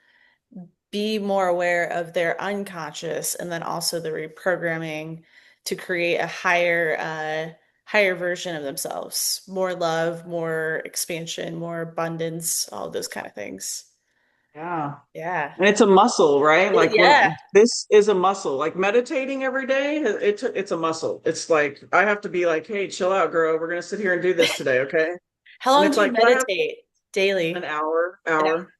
be more aware of their unconscious and then also the reprogramming to create a higher version of themselves. More love, more expansion, more abundance, all those kind of things. Yeah. Yeah. And it's a muscle, right? Like Yeah. when this is a muscle, like meditating every day, it's a muscle. It's like I have to be like, hey, chill out, girl. We're gonna sit here and do this today, okay? How And long it's do you like, but I have meditate an daily? hour, An hour. hour.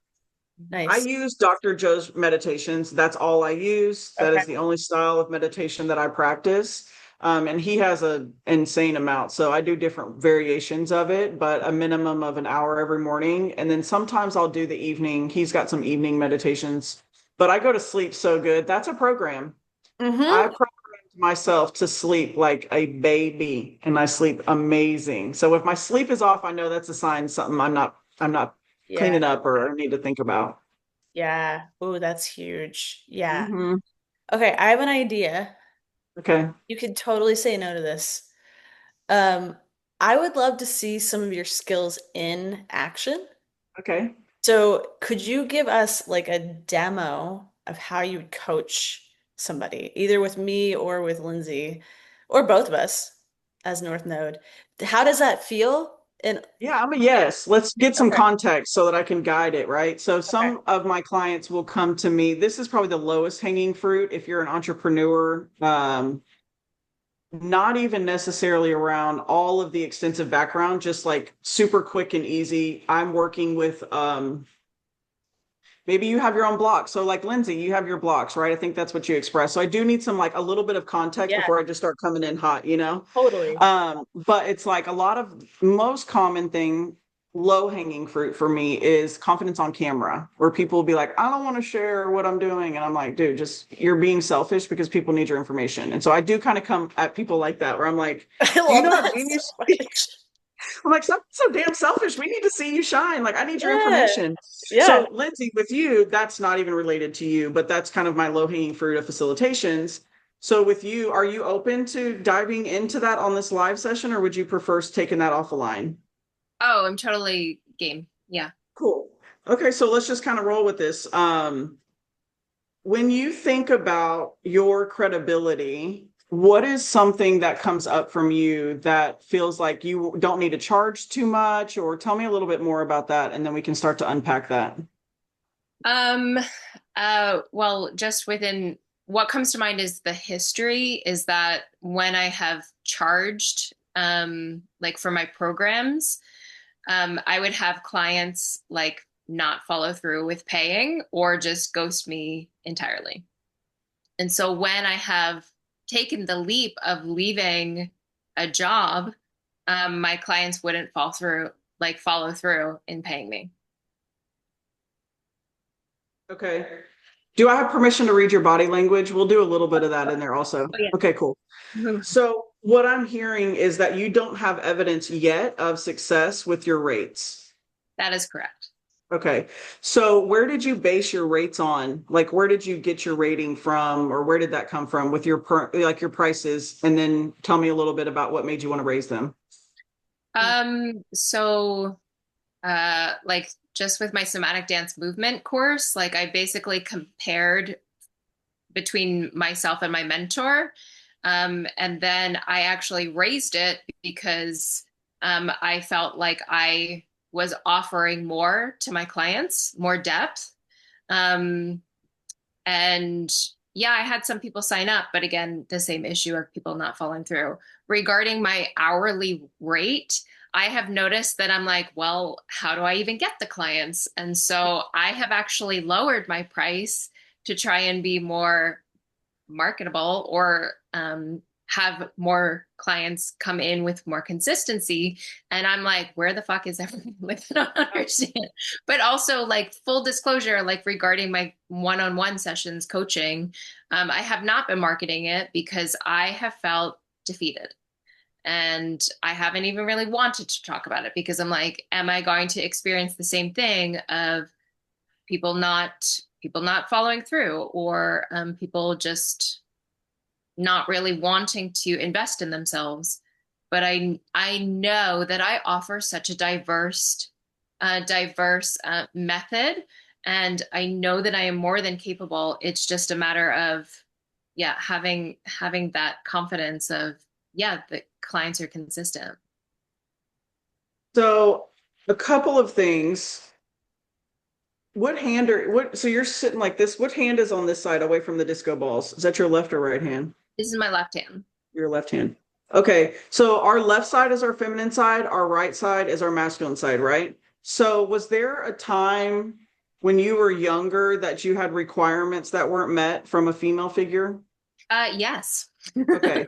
I Nice. use Dr. Joe's meditations. That's all I use. That Okay. is the only style of meditation that I practice. And he has an insane amount. So I do different variations of it, but a minimum of an hour every morning. And then sometimes I'll do the evening. He's got some evening meditations, but I go to sleep so good. That's a program. I Mm-hmm. programmed myself to sleep like a baby and I sleep amazing. So if my sleep is off, I know that's a sign something I'm not Yeah. cleaning up or I need to think about. Yeah. Oh, that's huge. Yeah. Hmm. Okay, I have an idea. Okay. You could totally say no to this. Um, I would love to see some of your skills in action. Okay. So, could you give us like a demo of how you would coach somebody, either with me or with Lindsay, or both of us as North Node? How does that feel? And Yeah, I'm a yes. Let's get some okay, context so that I can guide it, right? So okay. some of my clients will come to me. This is probably the lowest hanging fruit if you're an entrepreneur. Not even necessarily around all of the extensive background, just like super quick and easy. I'm working with Maybe you have your own blocks. So like Lindsay, you have your blocks, right? I think that's what you expressed. So I do need some like a little bit of context Yeah, before I just start coming in hot, you know? totally. But it's like a lot of most common thing, low hanging fruit for me is confidence on camera, where people will be like, I don't want to share what I'm doing. And I'm like, dude, just you're being selfish because people need your information. And so I do kind of come at people like that, where I'm like, I do you love know how that so genius? much. I'm like, stop so damn selfish. We need to see you shine. Like, I need your Yeah, information. yeah. So, Lindsay, with you, that's not even related to you, but that's kind of my low hanging fruit of facilitations. So, with you, are you open to diving into that on this live session, or would you prefer taking that off the line? Oh, I'm totally game. Yeah. Cool. Okay, so let's just kind of roll with this. When you think about your credibility, what is something that comes up from you that feels like you don't need to charge too much? Or tell me a little bit more about that, and then we can start to unpack that. Um, well, just within what comes to mind is the history is that when I have charged, like for my programs, I would have clients like not follow through with paying or just ghost me entirely. And so when I have taken the leap of leaving a job, my clients wouldn't follow through in paying me. Okay. Do I have permission to read your body language? We'll do a little bit of that in there also. Oh, yeah. Okay, cool. So, what I'm hearing is that you don't have evidence yet of success with your rates. That is correct. Okay. So where did you base your rates on? Like where did you get your rating from or where did that come from with your like your prices? And then tell me a little bit about what made you want to raise them. So like just with my somatic dance movement course, like I basically compared between myself and my mentor. And then I actually raised it because I felt like I was offering more to my clients, more depth. Um, and yeah, I had some people sign up, but again, the same issue of people not following through. Regarding my hourly rate, I have noticed that I'm like, well, how do I even get the clients? And so I have actually lowered my price to try and be more marketable or have more clients come in with more consistency. And I'm like, where the fuck is everyone? Like, I don't understand. But also, like, full disclosure, like regarding my one-on-one sessions coaching, I have not been marketing it because I have felt defeated. And I haven't even really wanted to talk about it because I'm like, am I going to experience the same thing of people not following through or people just not really wanting to invest in themselves. But I know that I offer such a diverse method, and I know that I am more than capable. It's just a matter of yeah having that confidence of yeah the clients are consistent. So a couple of things. What hand are what so you're sitting like this. What hand is on this side away from the disco balls? Is that your left or right hand? This is my left hand. Your left hand. Okay. So our left side is our feminine side, our right side is our masculine side, right? So was there a time when you were younger that you had requirements that weren't met from a female figure? Yes. Okay.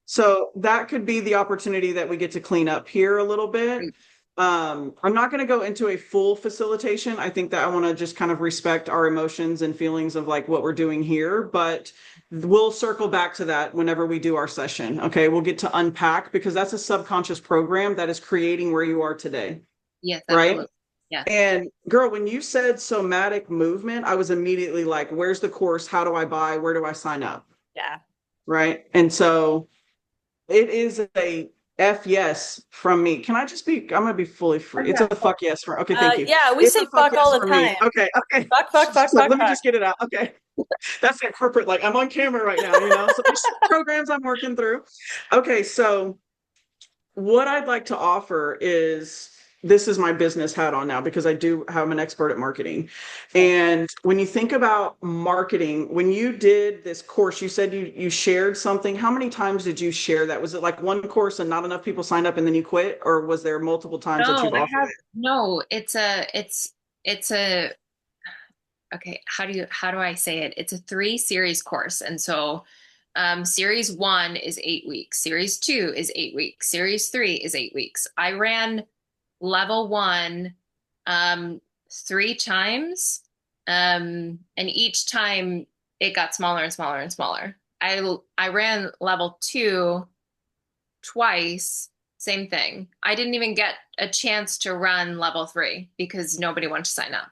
So that could be the opportunity that we get to clean up here a little bit. I'm not going to go into a full facilitation. I think that I want to just kind of respect our emotions and feelings of like what we're doing here, but we'll circle back to that whenever we do our session. Okay. We'll get to unpack because that's a subconscious program that is creating where you are today. Yes, Right. absolutely. Yeah. And girl, when you said somatic movement, I was immediately like, where's the course? How do I buy? Where do I sign up? Yeah. Right. And so it is a F yes from me. Can I just be, I'm gonna be fully free. It's a fuck yes for, okay, thank you. Yeah, we It's say a fuck fuck yes all the for me. time. Okay, okay. Fuck, fuck, fuck, So fuck, let me fuck. just get it out. Okay. That's that corporate, like I'm on camera right now, you know. So there's some programs I'm working through. Okay, so what I'd like to offer is this is my business hat on now because I'm an expert at marketing. And when you think about marketing, when you did this course, you said you shared something. How many times did you share that? Was it like one course and not enough people signed up and then you quit? Or was there multiple times that No, you've offered it? no, it's a okay, how do I say it? It's a 3 series course. And so series 1 is 8 weeks, series 2 is 8 weeks, series 3 is 8 weeks. I ran level 1 um 3 times. And each time it got smaller and smaller and smaller. I ran level 2 twice, same thing. I didn't even get a chance to run level 3 because nobody wanted to sign up.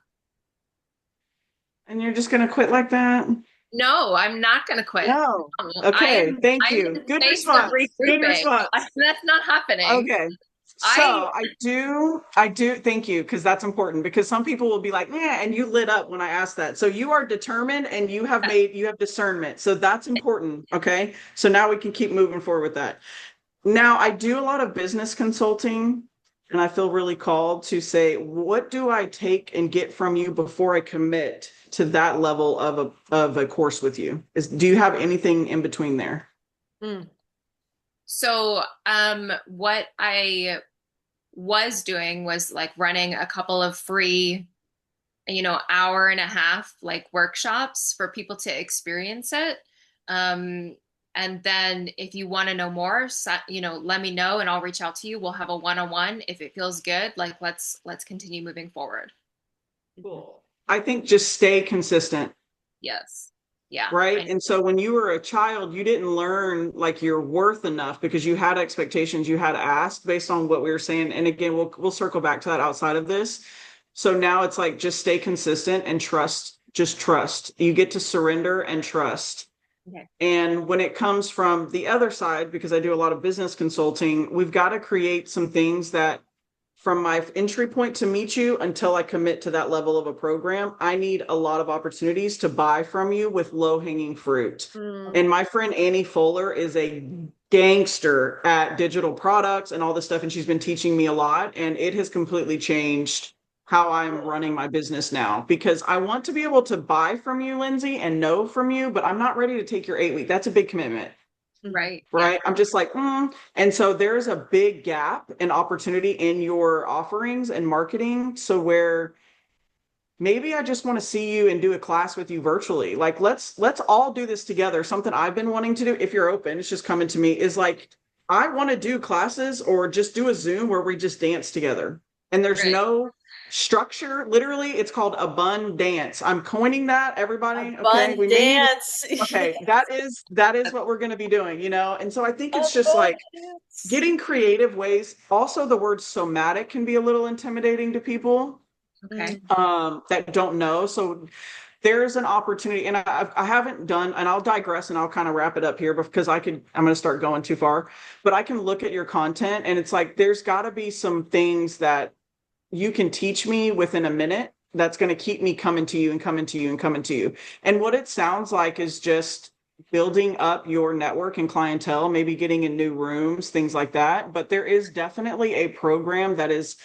And you're just going to quit like that? No, I'm not going to quit. No. No, Okay. Thank I'm you. in the Good space of response. Good regrouping. response. That's not happening. Okay. I So I do thank you because that's important because some people will be like, yeah, and you lit up when I asked that. So you are determined and you have discernment. So that's important. Okay. So now we can keep moving forward with that. Now I do a lot of business consulting and I feel really called to say, what do I take and get from you before I commit to that level of a course with you? Do you have anything in between there? Mm. so what I was doing was like running a couple of free, hour and a half like workshops for people to experience it. Um, and then if you want to know more, let me know and I'll reach out to you. We'll have a one-on-one. If it feels good, like let's continue moving forward. Cool. I think just stay consistent. Yes. Yeah. Right. And so when you were a child, you didn't learn like your worth enough because you had expectations you had asked based on what we were saying. And again, we'll circle back to that outside of this. So now it's like just stay consistent and trust, just trust. You get to surrender and trust. Okay. And when it comes from the other side, because I do a lot of business consulting, we've got to create some things that from my entry point to meet you until I commit to that level of a program, I need a lot of opportunities to buy from you with low hanging fruit. Mm. And my friend Annie Fuller is a gangster at digital products and all this stuff. And she's been teaching me a lot. And it has completely changed how I'm running my business now because I want to be able to buy from you, Lindsay, and know from you, but I'm not ready to take your 8 week. That's a big commitment. Right. Right. I'm just like, And so there's a big gap and opportunity in your offerings and marketing. So where maybe I just want to see you and do a class with you virtually. Like, let's all do this together. Something I've been wanting to do, if you're open, it's just coming to me, is like, I want to do classes or just do a Zoom where we just dance together. And there's Right. no structure. Literally, it's called a bun dance. I'm coining that, everybody. Okay. Fun dance. Okay, that is what we're going to be doing, And so I think it's just like Abundance. getting creative ways. Also, the word somatic can be a little intimidating to people Okay. that don't know. So there's an opportunity, and I haven't done, and I'll digress and I'll kind of wrap it up here because I'm going to start going too far, but I can look at your content and it's like, there's got to be some things that you can teach me within a minute that's going to keep me coming to you and coming to you and coming to you. And what it sounds like is just building up your network and clientele, maybe getting in new rooms, things like that. But there is definitely a program that is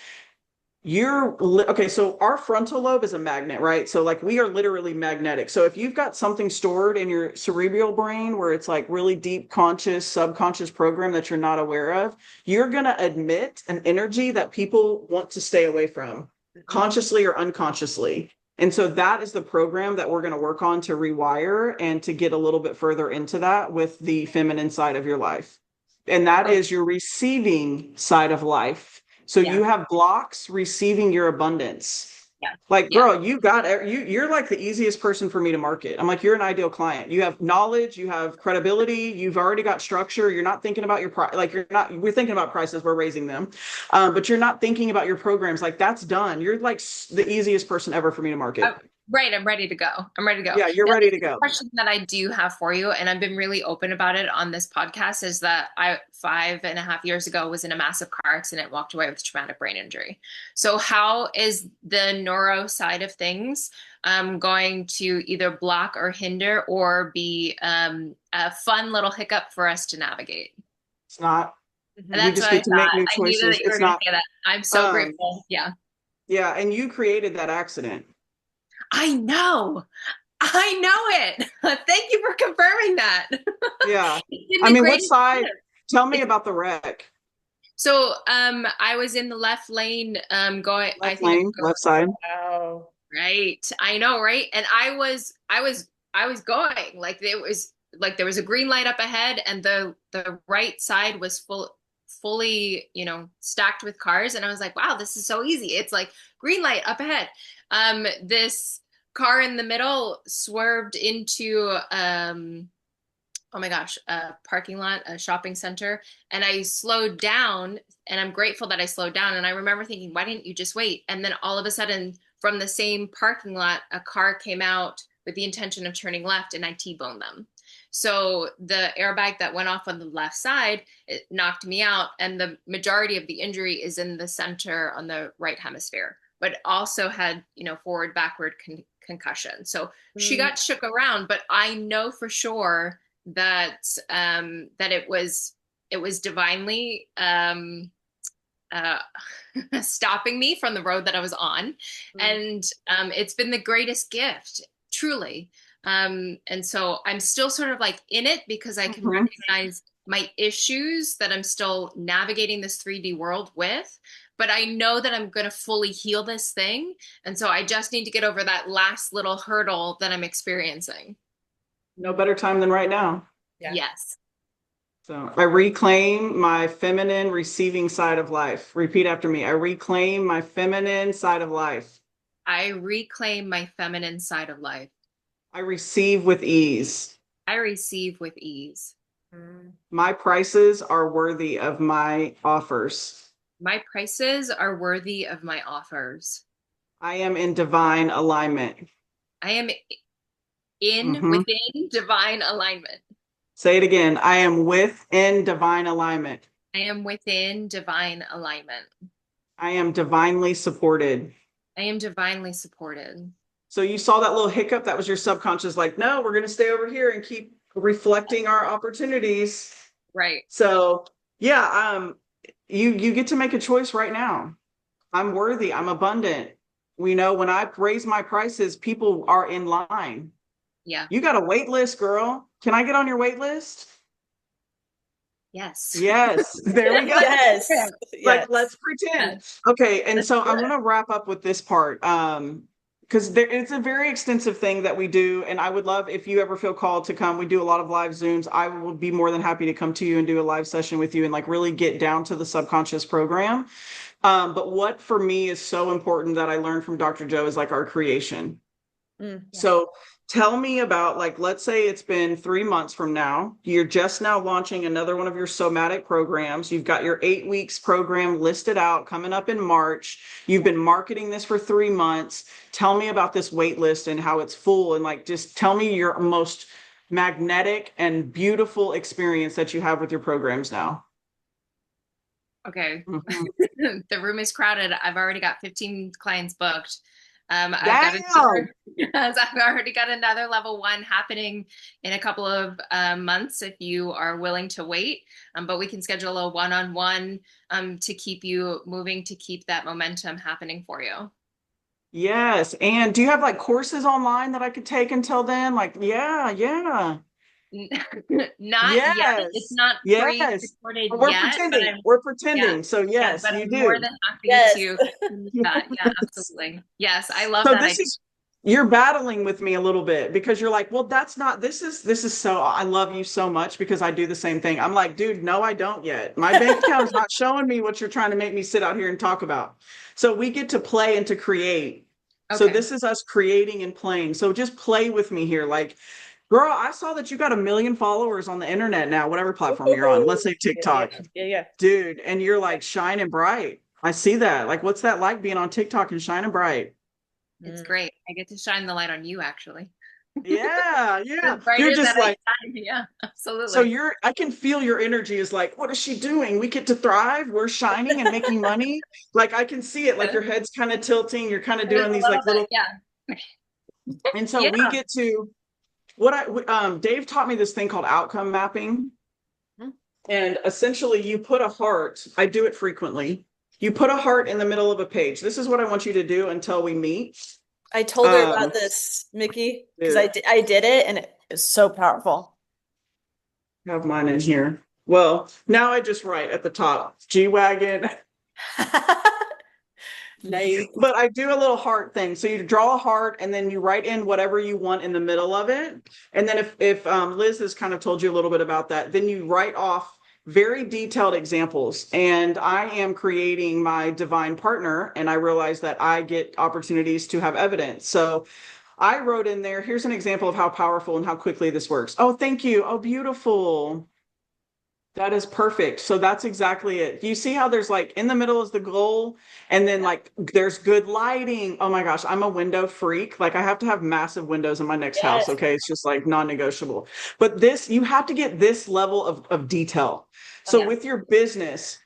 okay. So our frontal lobe is a magnet, right? So like we are literally magnetic. So if you've got something stored in your cerebral brain where it's like really deep conscious, subconscious program that you're not aware of, you're going to emit an energy that people want to stay away from, consciously or unconsciously. And so that is the program that we're going to work on to rewire and to get a little bit further into that with the feminine side of your life. And that is your receiving side of life. So Yeah. you have blocks receiving your abundance. Yeah. Like, girl, you're like the easiest person for me to market. I'm like, you're an ideal client. You have knowledge, you have credibility, you've already got structure. You're not thinking about your price. Like we're thinking about prices, we're raising them. But you're not thinking about your programs. Like that's done. You're like the easiest person ever for me to market. Right. I'm ready to go. Yeah, you're Now, ready to go. the question that I do have for you, and I've been really open about it on this podcast, is that I 5.5 years ago was in a massive car accident, walked away with traumatic brain injury. So how is the neuro side of things going to either block or hinder or be a fun little hiccup for us to navigate? It's not. And that's you just what get to make new I choices. knew that you were It's going to not. say that. I'm so grateful. Yeah. Yeah, and you created that accident. I know it. Thank you for confirming that. Yeah. Give I me mean, great what side? tips. Tell me about the wreck. So I was in the left lane going, I Left think I was lane, going, left side. Wow. Right. I know, right? And I was going like there was a green light up ahead and the right side was fully, stacked with cars and I was like, wow, this is so easy. It's like green light up ahead. This car in the middle swerved into oh my gosh, a parking lot, a shopping center. And I slowed down and I'm grateful that I slowed down. And I remember thinking, why didn't you just wait? And then all of a sudden, from the same parking lot, a car came out with the intention of turning left and I T-boned them. So the airbag that went off on the left side, it knocked me out. And the majority of the injury is in the center on the right hemisphere, but also had, forward, backward concussion. So she got shook around, but I know for sure that it was divinely uh, stopping me from the road that I was on, and it's been the greatest gift, truly. And so I'm still sort of like in it because I can recognize my issues that I'm still navigating this 3D world with. But I know that I'm going to fully heal this thing. And so I just need to get over that last little hurdle that I'm experiencing. No better time than right now. Yeah. Yes. So I reclaim my feminine receiving side of life. Repeat after me. I reclaim my feminine side of life. I reclaim my feminine side of life. I receive with ease. I receive with ease. My prices are worthy of my offers. My prices are worthy of my offers. I am in divine alignment. I am within divine alignment. Say it again. I am within divine alignment. I am within divine alignment. I am divinely supported. I am divinely supported. So you saw that little hiccup, that was your subconscious like, no, we're going to stay over here and keep reflecting our opportunities. Right. So yeah, you get to make a choice right now. I'm worthy. I'm abundant. We know when I raise my prices, people are in line. Yeah. You got a wait list, girl. Can I get on your wait list? Yes. Yes. There we go. Yes. Like, let's pretend. Okay. And so I'm going to wrap up with this part. Because it's a very extensive thing that we do. And I would love if you ever feel called to come. We do a lot of live Zooms. I will be more than happy to come to you and do a live session with you and like really get down to the subconscious program. But what for me is so important that I learned from Dr. Joe is like our creation. So tell me about, like, let's say it's been 3 months from now. You're just now launching another one of your somatic programs. You've got your 8 weeks program listed out coming up in March. You've been marketing this for 3 months. Tell me about this wait list and how it's full. And like, just tell me your most magnetic and beautiful experience that you have with your programs now. Okay. The room is crowded. I've already got 15 clients booked. I've already got another level 1 happening in a couple of months if you are willing to wait. But we can schedule a one-on-one to keep you moving, to keep that momentum happening for you. Yes. And do you have like courses online that I could take until then? Like, yeah. Not yet. It's not pre-recorded We're yet. pretending. We're pretending. So yes, but you I'm do. more than happy to do that. Yeah, absolutely. Yes, I love that. You're battling with me a little bit because you're like, well, this is so, I love you so much because I do the same thing. I'm like, dude, no, I don't yet. My bank account is not showing me what you're trying to make me sit out here and talk about. So we get to play and to create. Okay. So this is us creating and playing. So just play with me here. Like, girl, I saw that you got 1 million followers on the internet now, whatever platform you're on. Let's say TikTok. Yeah. Dude, and you're like shining bright. I see that. Like, what's that like being on TikTok and shining bright? It's great. I get to shine the light on you, actually. Yeah. You're just like, yeah, absolutely. So I can feel your energy is like, what is she doing? We get to thrive. We're shining and making money. Like, I can see it. Like your head's kind of tilting. You're kind of doing these like little. Yeah. And so we get to. Dave taught me this thing called outcome mapping. And essentially you put a heart, I do it frequently. You put a heart in the middle of a page. This is what I want you to do until we meet. I told her about this, Micki, because I did it and it was so powerful. I have mine in here. Well, now I just write at the top, G-Wagon. Nice. But I do a little heart thing. So you draw a heart and then you write in whatever you want in the middle of it. And then if Liz has kind of told you a little bit about that, then you write off very detailed examples. And I am creating my divine partner, and I realize that I get opportunities to have evidence. So I wrote in there, here's an example of how powerful and how quickly this works. Oh, thank you. Oh, beautiful. That is perfect. So that's exactly it. You see how there's like in the middle is the goal, and then like there's good lighting. Oh my gosh, I'm a window freak. Like I have to have massive windows in my next house. Yes. Okay. It's just like non-negotiable. But this, you have to get this level of detail. So Yeah. with your business,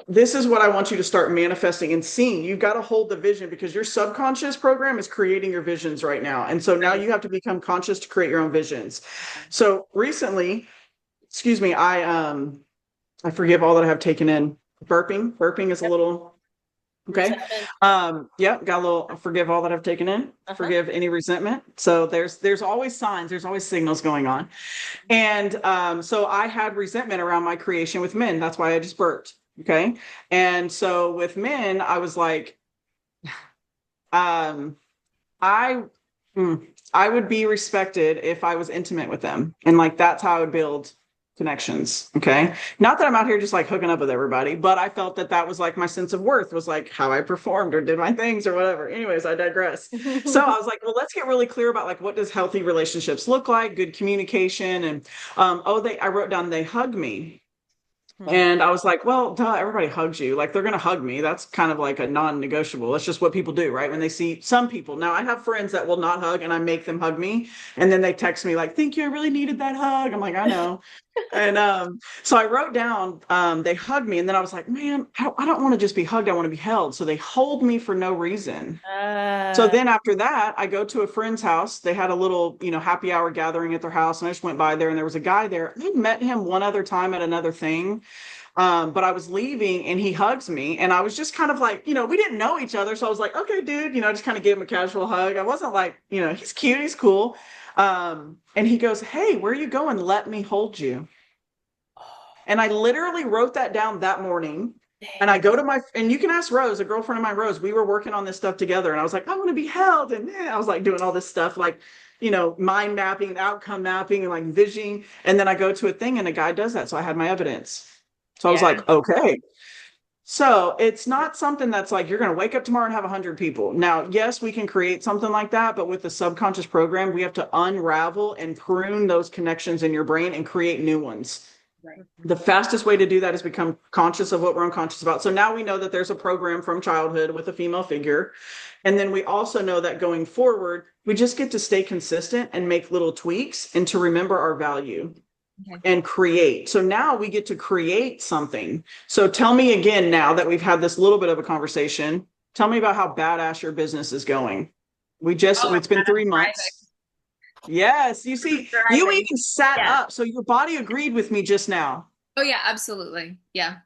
this is what I want you to start manifesting and seeing. You've got to hold the vision, because your subconscious program is creating your visions right now. And so now you have to become conscious to create your own visions. So recently, excuse me, I forgive all that I have taken in. Burping is a little okay. Yeah, got a little forgive all that I've taken in, forgive any resentment. So there's always signs, there's always signals going on. And so I had resentment around my creation with men. That's why I just burped. Okay. And so with men, I was like, um, I I would be respected if I was intimate with them. And like that's how I would build connections. Okay. Not that I'm out here just like hooking up with everybody, but I felt that that was like my sense of worth, was like how I performed or did my things or whatever. Anyways, I digress. So I was like, well, let's get really clear about like what does healthy relationships look like, good communication. And I wrote down they hug me. And I was like, well, duh, everybody hugs you. Like they're going to hug me. That's kind of like a non-negotiable. That's just what people do, right? When they see some people. Now I have friends that will not hug and I make them hug me. And then they text me like, thank you, I really needed that hug. I'm like, I know. And so I wrote down, they hugged me. And then I was like, man, I don't want to just be hugged. I want to be held. So they hold me for no reason. So then after that, I go to a friend's house. They had a little, happy hour gathering at their house. And I just went by there and there was a guy there. I met him one other time at another thing. But I was leaving and he hugs me. And I was just kind of like, we didn't know each other. So I was like, okay, dude, I just kind of gave him a casual hug. I wasn't like, he's cute, he's cool. And he goes, hey, where are you going? Let me hold you. And I literally wrote that down that morning. And I go to and you can ask Rose, a girlfriend of mine, Rose, we were working on this stuff together. And I was like, I want to be held. And I was like doing all this stuff, like, mind mapping, outcome mapping, and like visioning. And then I go to a thing and a guy does that. So I had my evidence. So I was like, okay. So it's not something that's like, you're going to wake up tomorrow and have 100 people. Now, yes, we can create something like that. But with the subconscious program, we have to unravel and prune those connections in your brain and create new ones. Right. The fastest way to do that is become conscious of what we're unconscious about. So now we know that there's a program from childhood with a female figure. And then we also know that going forward, we just get to stay consistent and make little tweaks and to remember our value and create. So now we get to create something. So tell me again, now that we've had this little bit of a conversation, tell me about how badass your business is going. It's been 3 months. Yes, you see, you even sat up. So your body agreed with me just now. Oh yeah, absolutely. Yeah.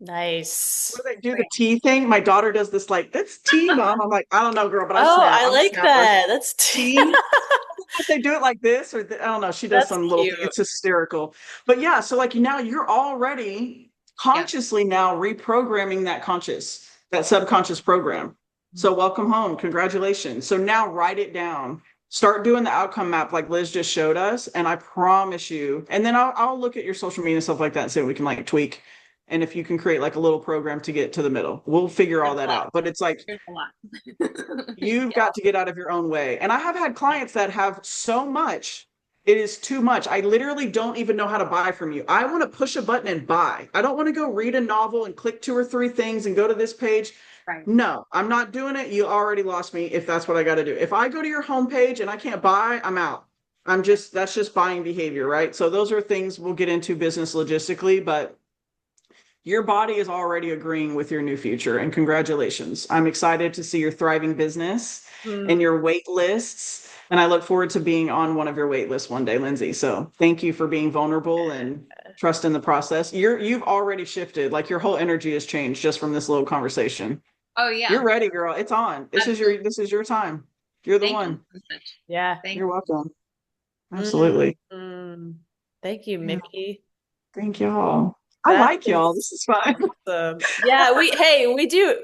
Nice. What do they do, the tea thing? My daughter does this like, that's tea, Mom. I'm like, I don't know, girl, but I like that. That's tea. They do it like this, or I don't know. She does some little thing. It's hysterical. But yeah, so like now you're already consciously now reprogramming that subconscious program. So welcome home. Congratulations. So now write it down. Start doing the outcome map like Liz just showed us. And I promise you, and then I'll look at your social media and stuff like that and see what we can like tweak. And if you can create like a little program to get to the middle, we'll figure all that out. But it's like, you've got to get out of your own way. And I have had clients that have so much, it is too much. I literally don't even know how to buy from you. I want to push a button and buy. I don't want to go read a novel and click 2 or 3 things and go to this page. Right. No, I'm not doing it. You already lost me if that's what I got to do. If I go to your homepage and I can't buy, I'm out. That's just buying behavior, right? So those are things we'll get into business logistically, but your body is already agreeing with your new future, and congratulations. I'm excited to see your thriving business and your wait lists. And I look forward to being on one of your wait lists one day, Lindsay. So thank you for being vulnerable and trust in the process. You've already shifted, like your whole energy has changed just from this little conversation. Oh yeah. You're ready, girl. It's on. This is your time. You're the one. Yeah. You're welcome. Absolutely. Thank you, Micki. Thank y'all. I like y'all. This is fun. Awesome. Yeah, we do.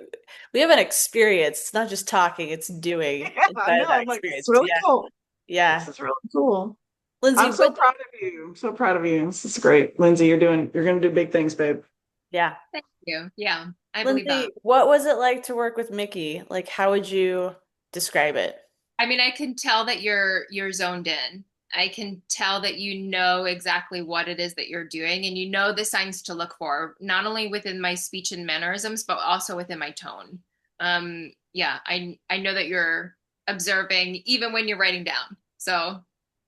we have an experience. It's not just talking, it's doing Yeah, I inside of know. that I'm like, this is experience. really Yeah. cool. Yeah. This is really cool. Lindsay, I'm so what, proud of you. I'm so proud of you. This is great. Lindsay, you're going to do big things, babe. yeah. Thank you. Yeah, I believe that. Lindsay, what was it like to work with Micki? Like, how would you describe it? I mean, I can tell that you're zoned in. I can tell that you know exactly what it is that you're doing and you know the signs to look for, not only within my speech and mannerisms, but also within my tone. Yeah, I know that you're observing even when you're writing down. So,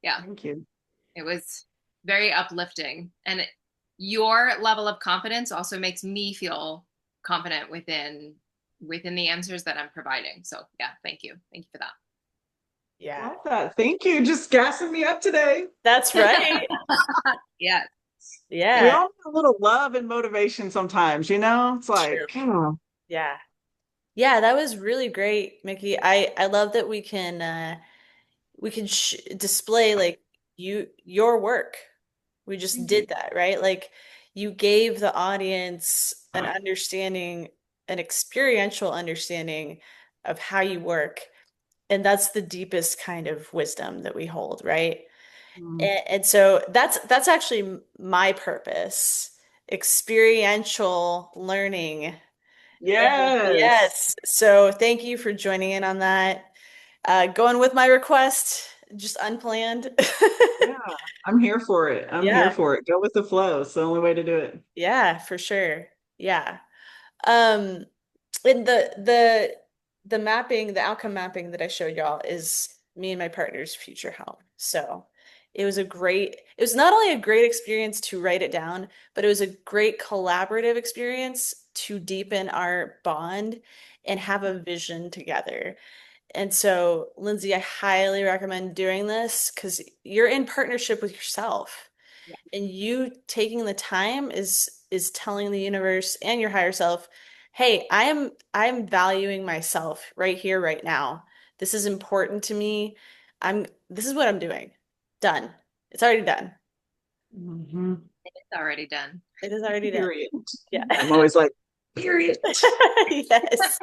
yeah, Thank you. it was very uplifting. And your level of confidence also makes me feel confident within the answers that I'm providing. So, yeah, thank you. Thank you for Yeah. Love that. Thank you. Just gassing me up today. That's right. Yeah. We Yeah. all need a little love and motivation sometimes, you know? It's True. like, Yeah. Yeah, that was really great, Micki. I love that we can display like your work. We just thank you. did that, right? Like you gave the audience an understanding, an experiential understanding of how you work. And that's the deepest kind of wisdom that we hold, right? Mm. And so that's actually my purpose, experiential learning. And Yes. yes, so thank you for joining in on that. Going with my request, just unplanned. Yeah. I'm here for it. I'm here Yeah, for it. Go with the flow. It's the only way to do it. yeah, for sure. Yeah. Um, and the mapping, the outcome mapping that I showed y'all is me and my partner's future home. So it was not only a great experience to write it down, but it was a great collaborative experience to deepen our bond and have a vision together. And so, Lindsay, I highly recommend doing this because you're in partnership with yourself. Yeah. And you taking the time is telling the universe and your higher self, "Hey, I'm valuing myself right here, right now. This is important to me. This is what I'm doing. Done. It's already done. Mhm. It's already done. It is already done." Period. Yeah. I'm always like, period. Yes.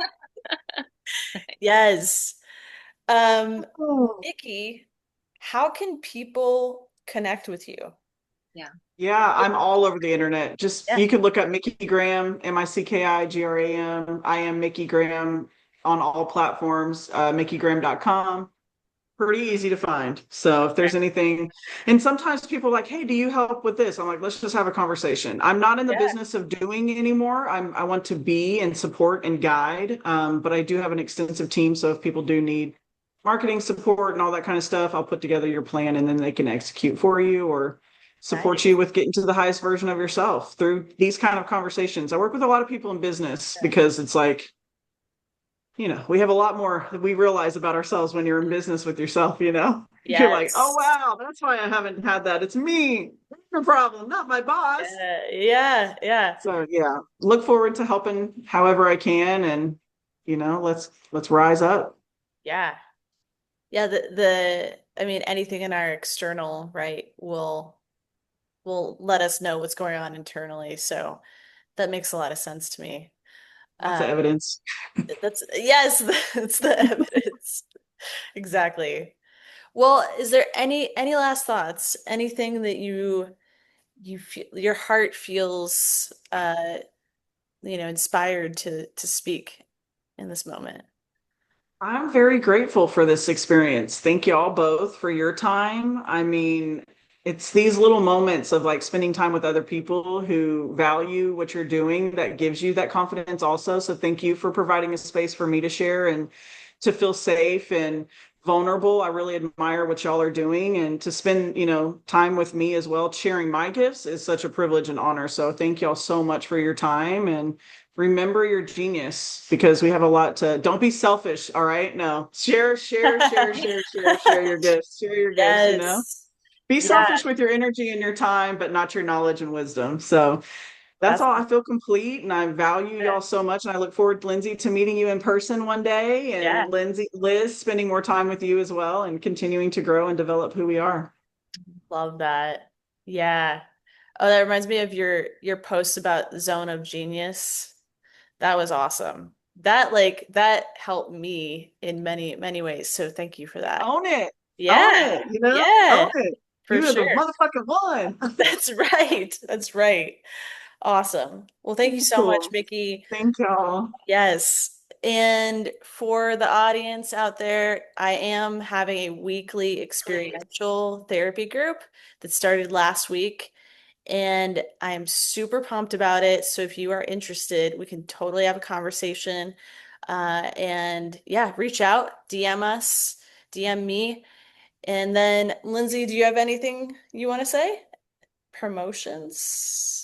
Yes. Um, Oh. Micki, how can people connect with you? Yeah. Yeah, I'm all over the internet. Just Yeah. you can look up Micki Gram, Mickigram. I am Micki Gram on all platforms, mickigram.com. Pretty easy to find. So if there's anything, and sometimes people are like, hey, do you help with this? I'm like, let's just have a conversation. I'm not in the Yeah. business of doing anymore. I want to be and support and guide. But I do have an extensive team. So if people do need marketing support and all that kind of stuff, I'll put together your plan and then they can execute for you or support you Nice. with getting to the highest version of yourself through these kind of conversations. I work with a lot of people in business Yeah. because it's like, we have a lot more that we realize about ourselves when you're in business with yourself. You're like, oh, Yes. wow, that's why I haven't had that. It's me, the problem, not my boss. Yeah. Yeah. So yeah, look forward to helping however I can. And, let's rise up. Yeah. Yeah. I mean, anything in our external, right, will let us know what's going on internally. So that makes a lot of sense to me. Lots of Um, evidence. that's yes, that's the evidence. Exactly. Well, is there any last thoughts? Anything that you feel your heart feels inspired to speak in this moment? I'm very grateful for this experience. Thank you all both for your time. I mean, it's these little moments of like spending time with other people who value what you're doing that gives you that confidence also. So thank you for providing a space for me to share and to feel safe and vulnerable. I really admire what y'all are doing and to spend, time with me as well. Sharing my gifts is such a privilege and honor. So thank y'all so much for your time and remember your genius because we have a lot to don't be selfish. All right. No, share your gifts, share your gifts. Yes. Be Yeah, selfish with your energy and your time, but not your knowledge and wisdom. So that's that's all. I feel complete and I value y'all so much. And I look forward, Lindsay, to meeting you in person one day yeah, and Liz, spending more time with you as well and continuing to grow and develop who we are. love that. Yeah. Oh, that reminds me of your post about zone of genius. That was awesome. that helped me in many, many ways. So thank you for that. Own it. Own Yeah. it, you know? Own Yeah, it. for You are sure. the motherfucking one. That's right. That's right. Awesome. Well, thank you so much, Cool. Micki. Thank y'all. Yes. And for the audience out there, I am having a weekly experiential therapy group that started last week, and I'm super pumped about it. So if you are interested, we can totally have a conversation. And yeah, reach out, DM us, DM me. And then, Lindsay, do you have anything you want to say? Promotions.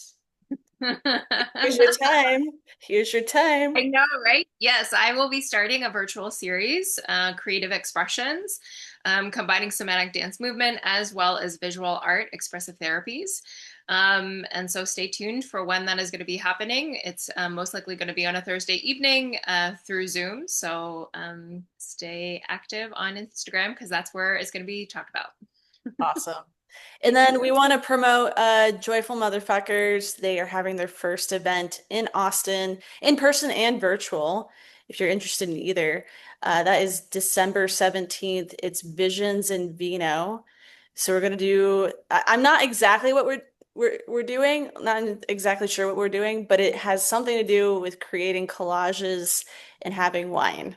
Here's your time. Here's your time. I know, right? Yes, I will be starting a virtual series, Creative Expressions, combining somatic dance movement as well as visual art, expressive therapies. And so stay tuned for when that is going to be happening. It's most likely going to be on a Thursday evening through Zoom. So stay active on Instagram because that's where it's going to be talked about. Awesome. And then we want to promote Joyful Motherfuckers. They are having their first event in Austin, in person and virtual, if you're interested in either. That is December 17th. It's Visions in Vino. So we're gonna do, I'm not exactly what we're doing, not exactly sure what we're doing, but it has something to do with creating collages and having wine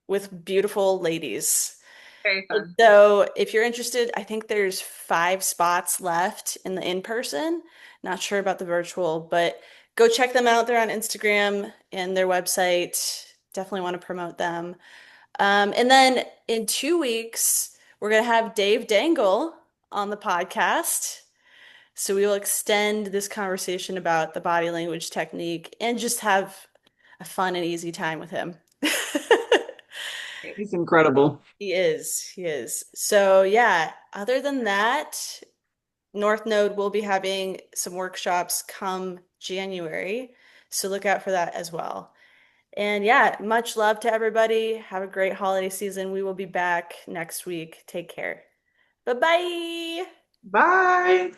with beautiful ladies. Very fun. So if you're interested, I think there's 5 spots left in the in-person. Not sure about the virtual, but go check them out. They're on Instagram and their website. Definitely want to promote them. And then in 2 weeks, we're going to have Dave Dangle on the podcast. So we will extend this conversation about the body language technique and just have a fun and easy time with him. He's incredible. He is. He is. So, yeah, other than that, North Node will be having some workshops come January. So, look out for that as well. And yeah, much love to everybody. Have a great holiday season. We will be back next week. Take care. Bye bye. Bye.